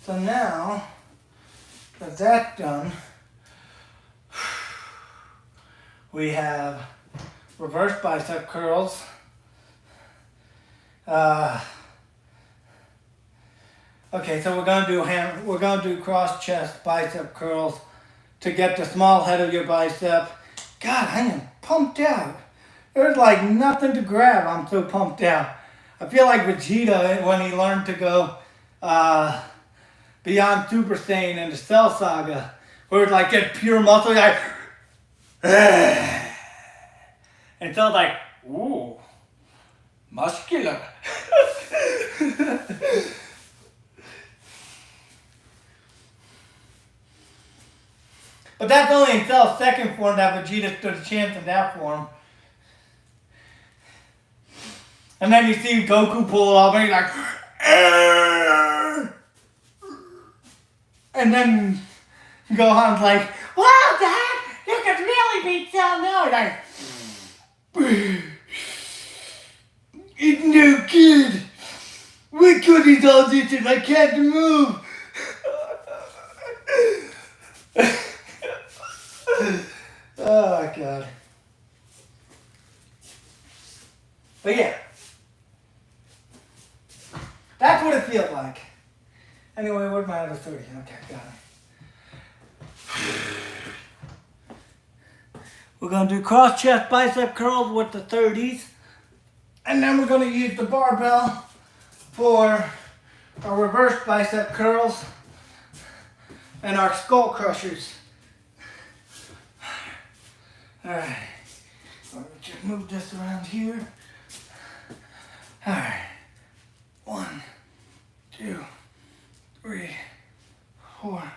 S1: So now that that's done, we have reverse bicep curls. Okay, so we're gonna do cross chest bicep curls to get the small head of your bicep. God, I am pumped out. There's like nothing to grab. I'm so pumped out. I feel like Vegeta when he learned to go beyond Super Saiyan in the Cell Saga, where it's like just pure muscle, like, and so it's like, ooh, muscular. But that's only in Cell's second form that Vegeta stood a chance in that form. And then you see Goku pull it off and he's like, and then Gohan's like, wow, Dad, you could really beat Cell now. Like, it's no good. We couldn't all this and I can't move. Oh, God. But yeah. That's what it feels like. Anyway, where's my other 30? Okay, got it. We're going to do cross chest bicep curls with the 30s. And then we're going to use the barbell for our reverse bicep curls and our skull crushers. Alright. Let me just move this around here. Alright. 1, 2, 3, 4,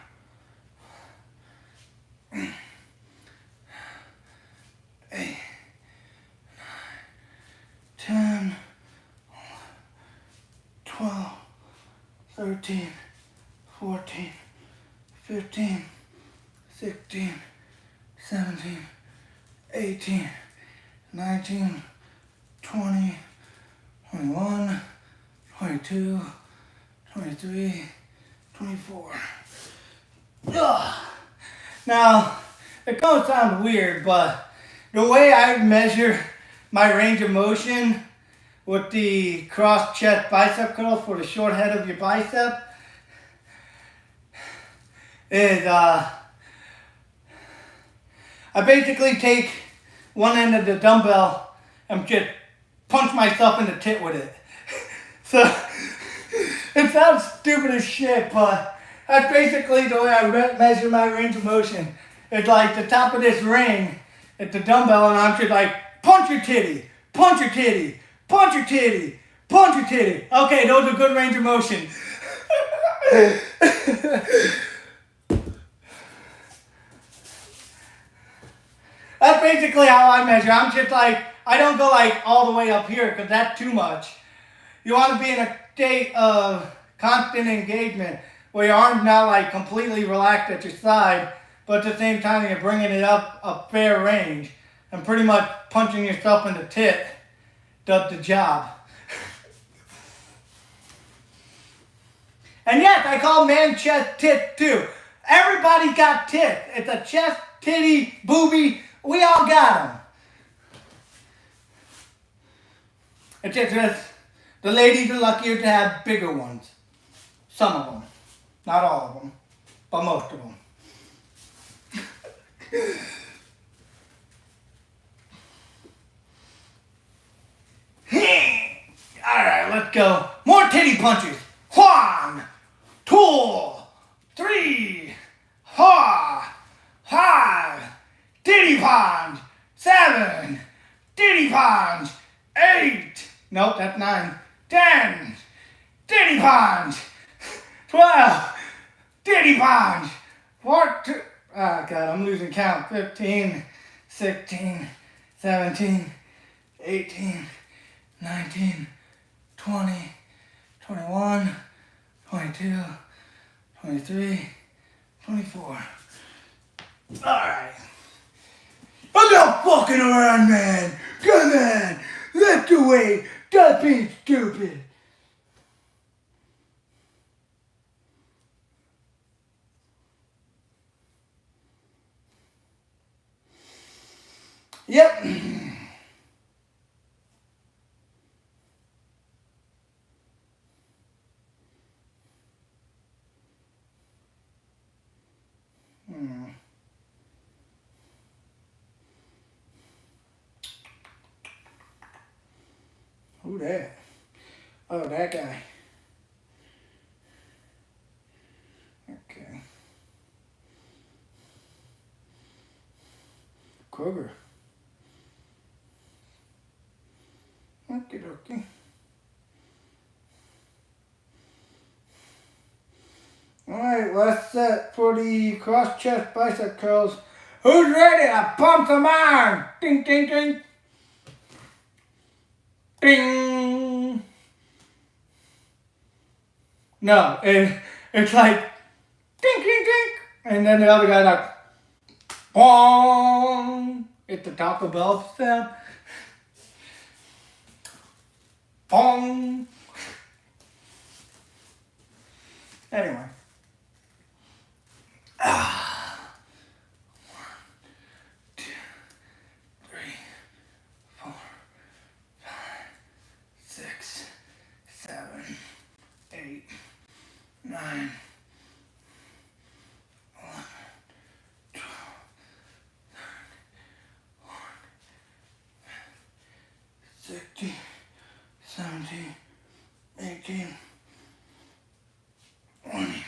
S1: 8, 10, 12, 13, 14, 15, 16, 17, 18, 19, 20, 21, 22, 23, 24. Ugh. Now, it don't sound weird, but the way I measure my range of motion with the cross chest bicep curls for the short head of your bicep is I basically take one end of the dumbbell and just punch myself in the tit with it. So, it sounds stupid as shit, but that's basically the way I measure my range of motion. It's like the top of this ring, it's the dumbbell, and I'm just like, punch your titty, punch your titty, punch your titty, punch your titty. Okay, those are good range of motion. That's basically how I measure. I'm just like, I don't go like all the way up here because that's too much. You want to be in a state of constant engagement where your arm's not like completely relaxed at your side, but at the same time you're bringing it up a fair range. And pretty much punching yourself in the tit does the job. And yes, I call man chest tit too. Everybody's got tits. It's a chest, titty, boobie. We all got them. It's just the ladies are luckier to have bigger ones. Some of them. Not all of them. But most of them. Alright, let's go. More titty punches. 1, 2, 3, 4, 5. Titty punch. 7. Titty punch. 8. Nope, that's 9. 10. Titty punch. 12. Titty punch. 14. Oh, God, I'm losing count. 15, 16, 17, 18, 19, 20, 21, 22, 23, 24. Alright. I'm not fucking around, man. Come on. Lift the weight. Stop being stupid. Yep. Who that? Oh, that guy. Okay. Kroger. Okie dokie. Alright, last set for the cross chest bicep curls. Who's ready to pump some iron? Ding, ding, ding. Ding. No, it's like ding, ding, ding. And then the other guy like bong. It's the Taco Bell sound. Bong. Anyway. 1, 2, 3, 4, 5, 6, 7, 8, 9, 11, 12, 13, 16, 17, 18, 20.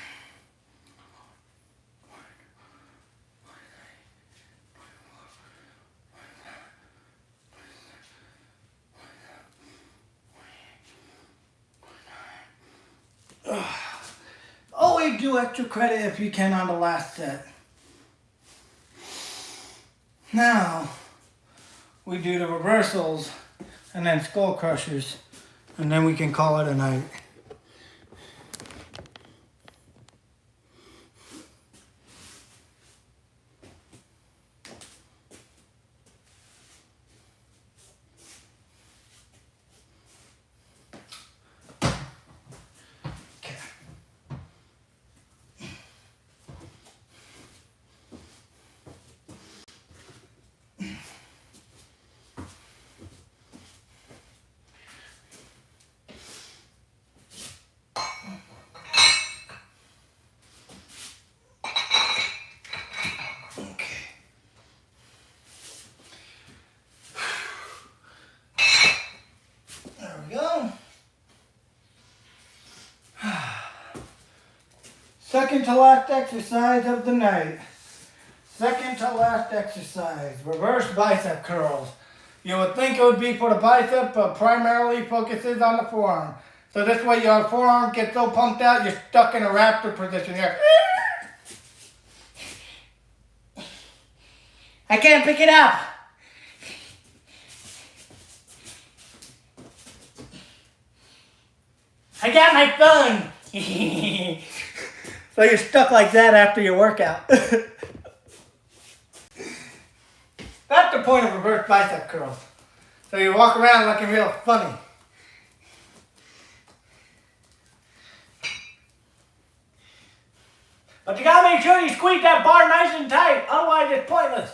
S1: Always do extra credit if you can on the last set. Now, we do the reversals and then skull crushers, and then we can call it a night. Second to last exercise of the night. Second to last exercise, reverse bicep curls. You would think it would be for the bicep, but primarily focuses on the forearm. So this way your forearm gets so pumped out, you're stuck in a raptor position here. I can't pick it up. I got my phone. So you're stuck like that after your workout. That's the point of reverse bicep curls. So you walk around looking real funny. But you gotta make sure you squeeze that bar nice and tight, otherwise it's pointless.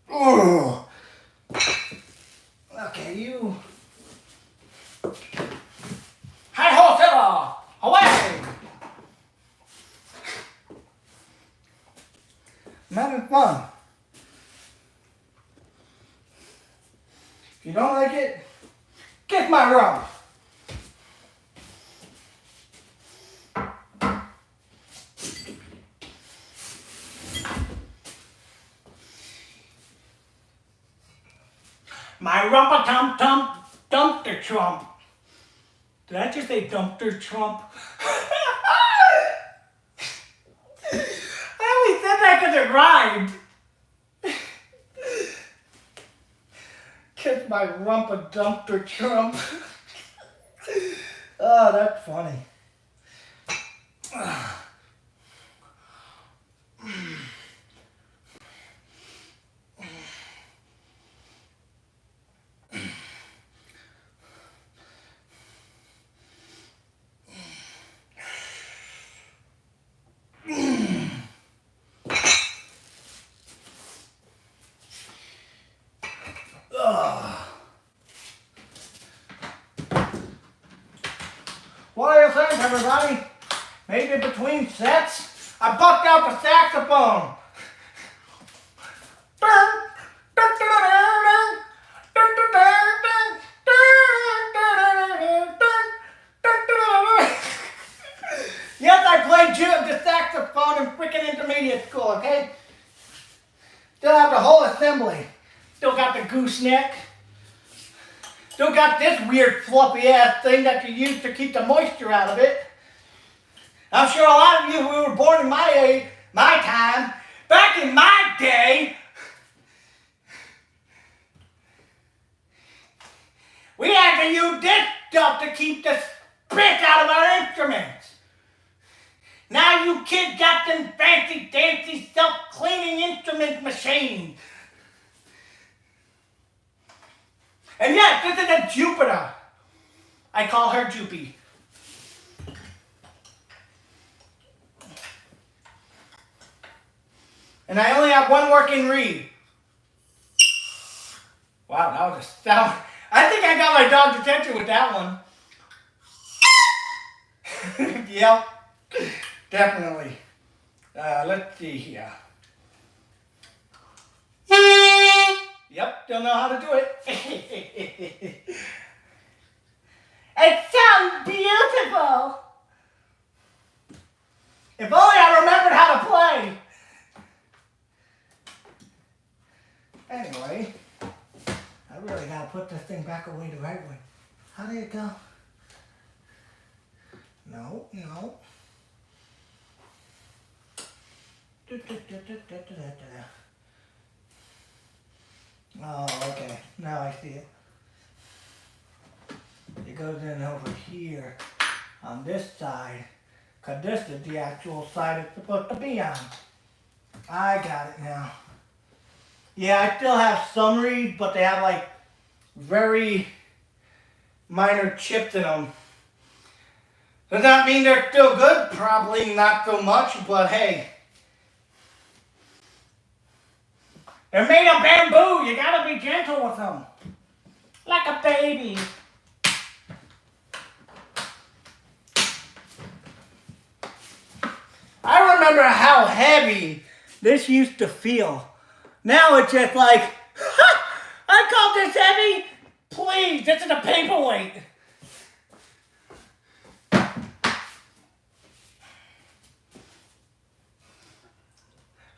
S1: Ooh. Okay, you. Hi ho, fella! Away! I'm having fun. If you don't like it, kiss my rump. My rumpa-tum-tum, dumpster trump. Did I just say dumpster trump? I only said that because it rhymed. Kiss my rumpa-dumpster trump. Oh, that's funny. everybody. Maybe between sets, I bucked out the saxophone. Yes, I played the saxophone in freaking intermediate school, okay? Still have the whole assembly. Still got the gooseneck. Still got this weird fluffy ass thing that you use to keep the moisture out of it. I'm sure a lot of you who were born in my time, back in my day, we had to use this stuff to keep the spit out of our instruments. Now you kids got them fancy, dancy, self-cleaning instrument machines. And yes, this is a Jupiter. I call her Jupy. And I only have one working reed. Wow, that was a sound. I think I got my dog's attention with that one. Yep, definitely. Let's see here. Yep, don't know how to do it. It sounds beautiful. If only I remembered how to play. Anyway, I really gotta put this thing back away the right way. How did it go? No. Oh, okay. Now I see it. It goes in over here on this side, because this is the actual side it's supposed to be on. I got it now. Yeah, I still have some reeds, but they have like very minor chips in them. Does that mean they're still good? Probably not so much, but hey. They're made of bamboo. You gotta be gentle with them. Like a baby. I remember how heavy this used to feel. Now it's just like, I call this heavy? Please, this is a paperweight.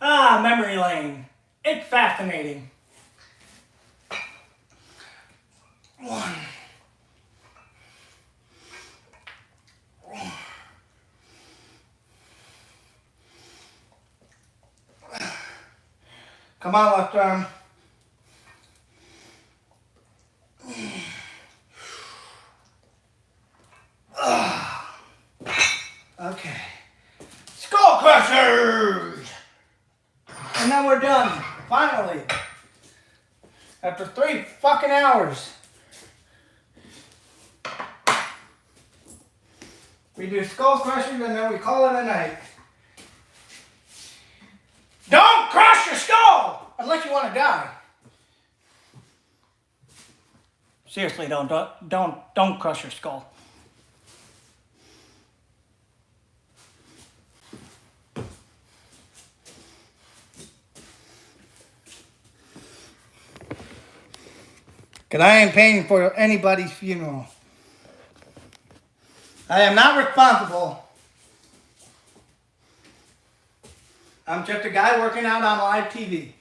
S1: Ah, memory lane. It's fascinating. Come on, left arm. Okay. Skull crushers! And then we're done. Finally. After 3 fucking hours. We do skull crushers and then we call it a night. Don't crush your skull! Unless you want to die. Seriously, don't crush your skull. Because I ain't paying for anybody's funeral. I am not responsible. I'm just a guy working out on live TV.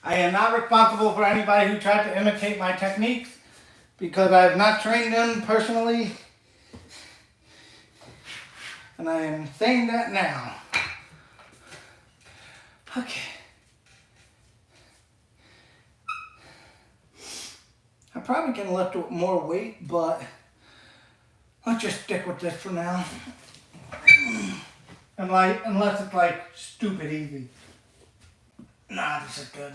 S1: I am not responsible for anybody who tried to imitate my techniques because I have not trained them personally. And I am saying that now. Okay. I probably can lift more weight, but let's just stick with this for now. Unless it's like stupid easy. Nah, this is good.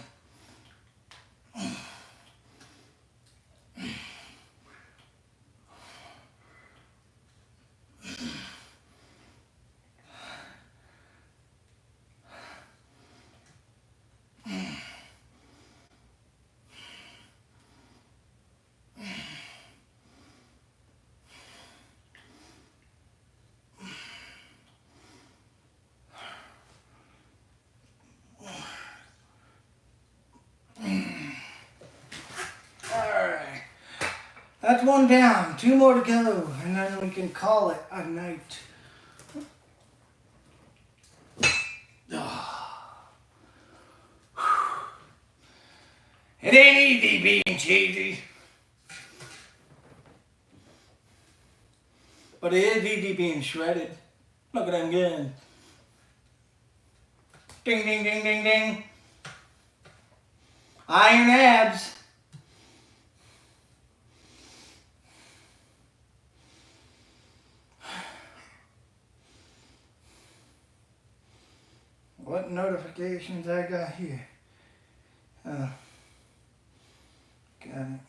S1: That's one down. 2 more to go. And then we can call it a night. It ain't easy being cheesy. But it is easy being shredded. Look at them guns. Ding, ding, ding, ding, ding. Iron abs. What notifications I got here? Got it.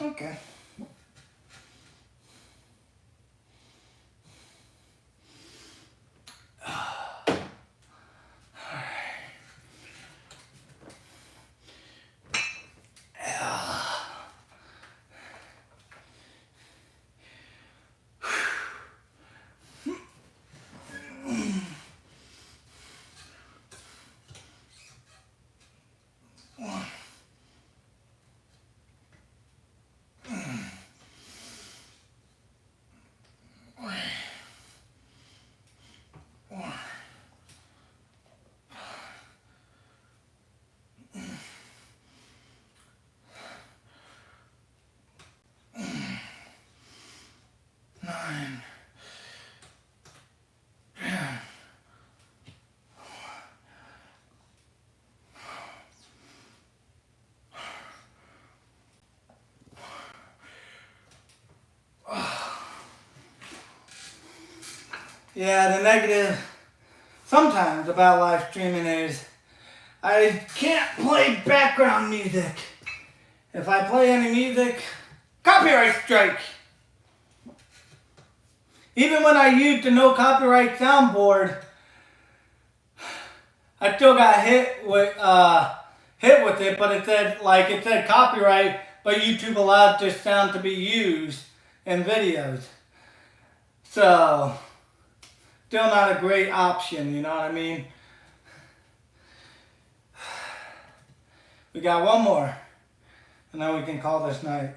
S1: Okay. Yeah, the negative sometimes about live streaming is I can't play background music. If I play any music, copyright strike. Even when I used the no copyright soundboard, I still got hit with it, but it said copyright, but YouTube allowed this sound to be used in videos. So still not a great option, you know what I mean? We got one more, and then we can call this night.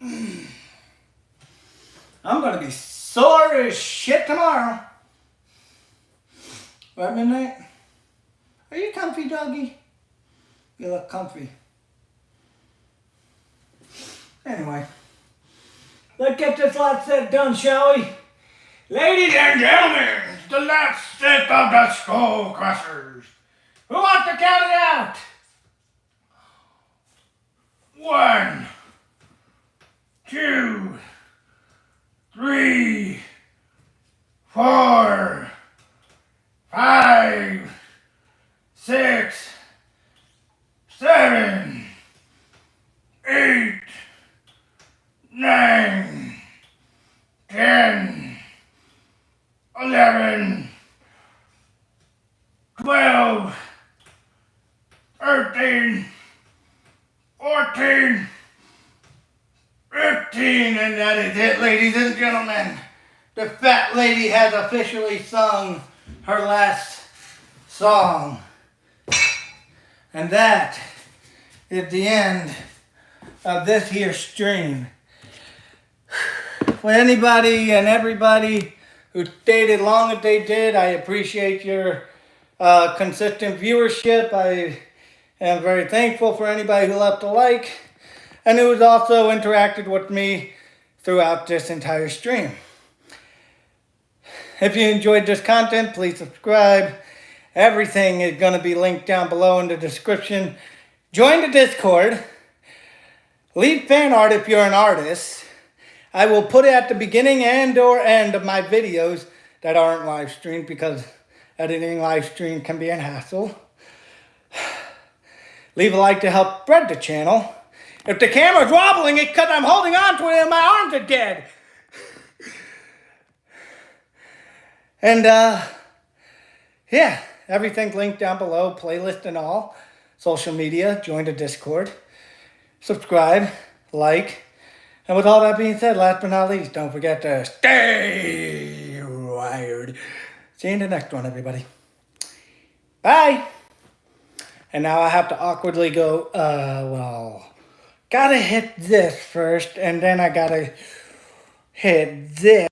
S1: I'm gonna be sore as shit tomorrow. Right, midnight? Are you comfy, doggy? You look comfy. Anyway. Let's get this last set done, shall we? Ladies and gentlemen, the last set of the Skull Crushers. Who wants to count it out? 1, 2, 3, 4, 5, 6, 7, 8, 9, 10, 11, 12, 13, 14, 15, and that is it, ladies and gentlemen. The fat lady has officially sung her last song. And that is the end of this here stream. For anybody and everybody who stayed as long as they did, I appreciate your consistent viewership. I am very thankful for anybody who left a like and who has also interacted with me throughout this entire stream. If you enjoyed this content, please subscribe. Everything is going to be linked down below in the description. Join the Discord. Leave fan art if you're an artist. I will put it at the beginning and or end of my videos that aren't live streamed because editing live stream can be a hassle. Leave a like to help spread the channel. If the camera's wobbling, it's because I'm holding on to it and my arms are dead. And yeah, everything's linked down below, playlist and all. Social media, join the Discord. Subscribe, like. And with all that being said, last but not least, don't forget to stay wired. See you in the next one, everybody. Bye. And now I have to awkwardly go, well, gotta hit this first, and then I gotta hit this.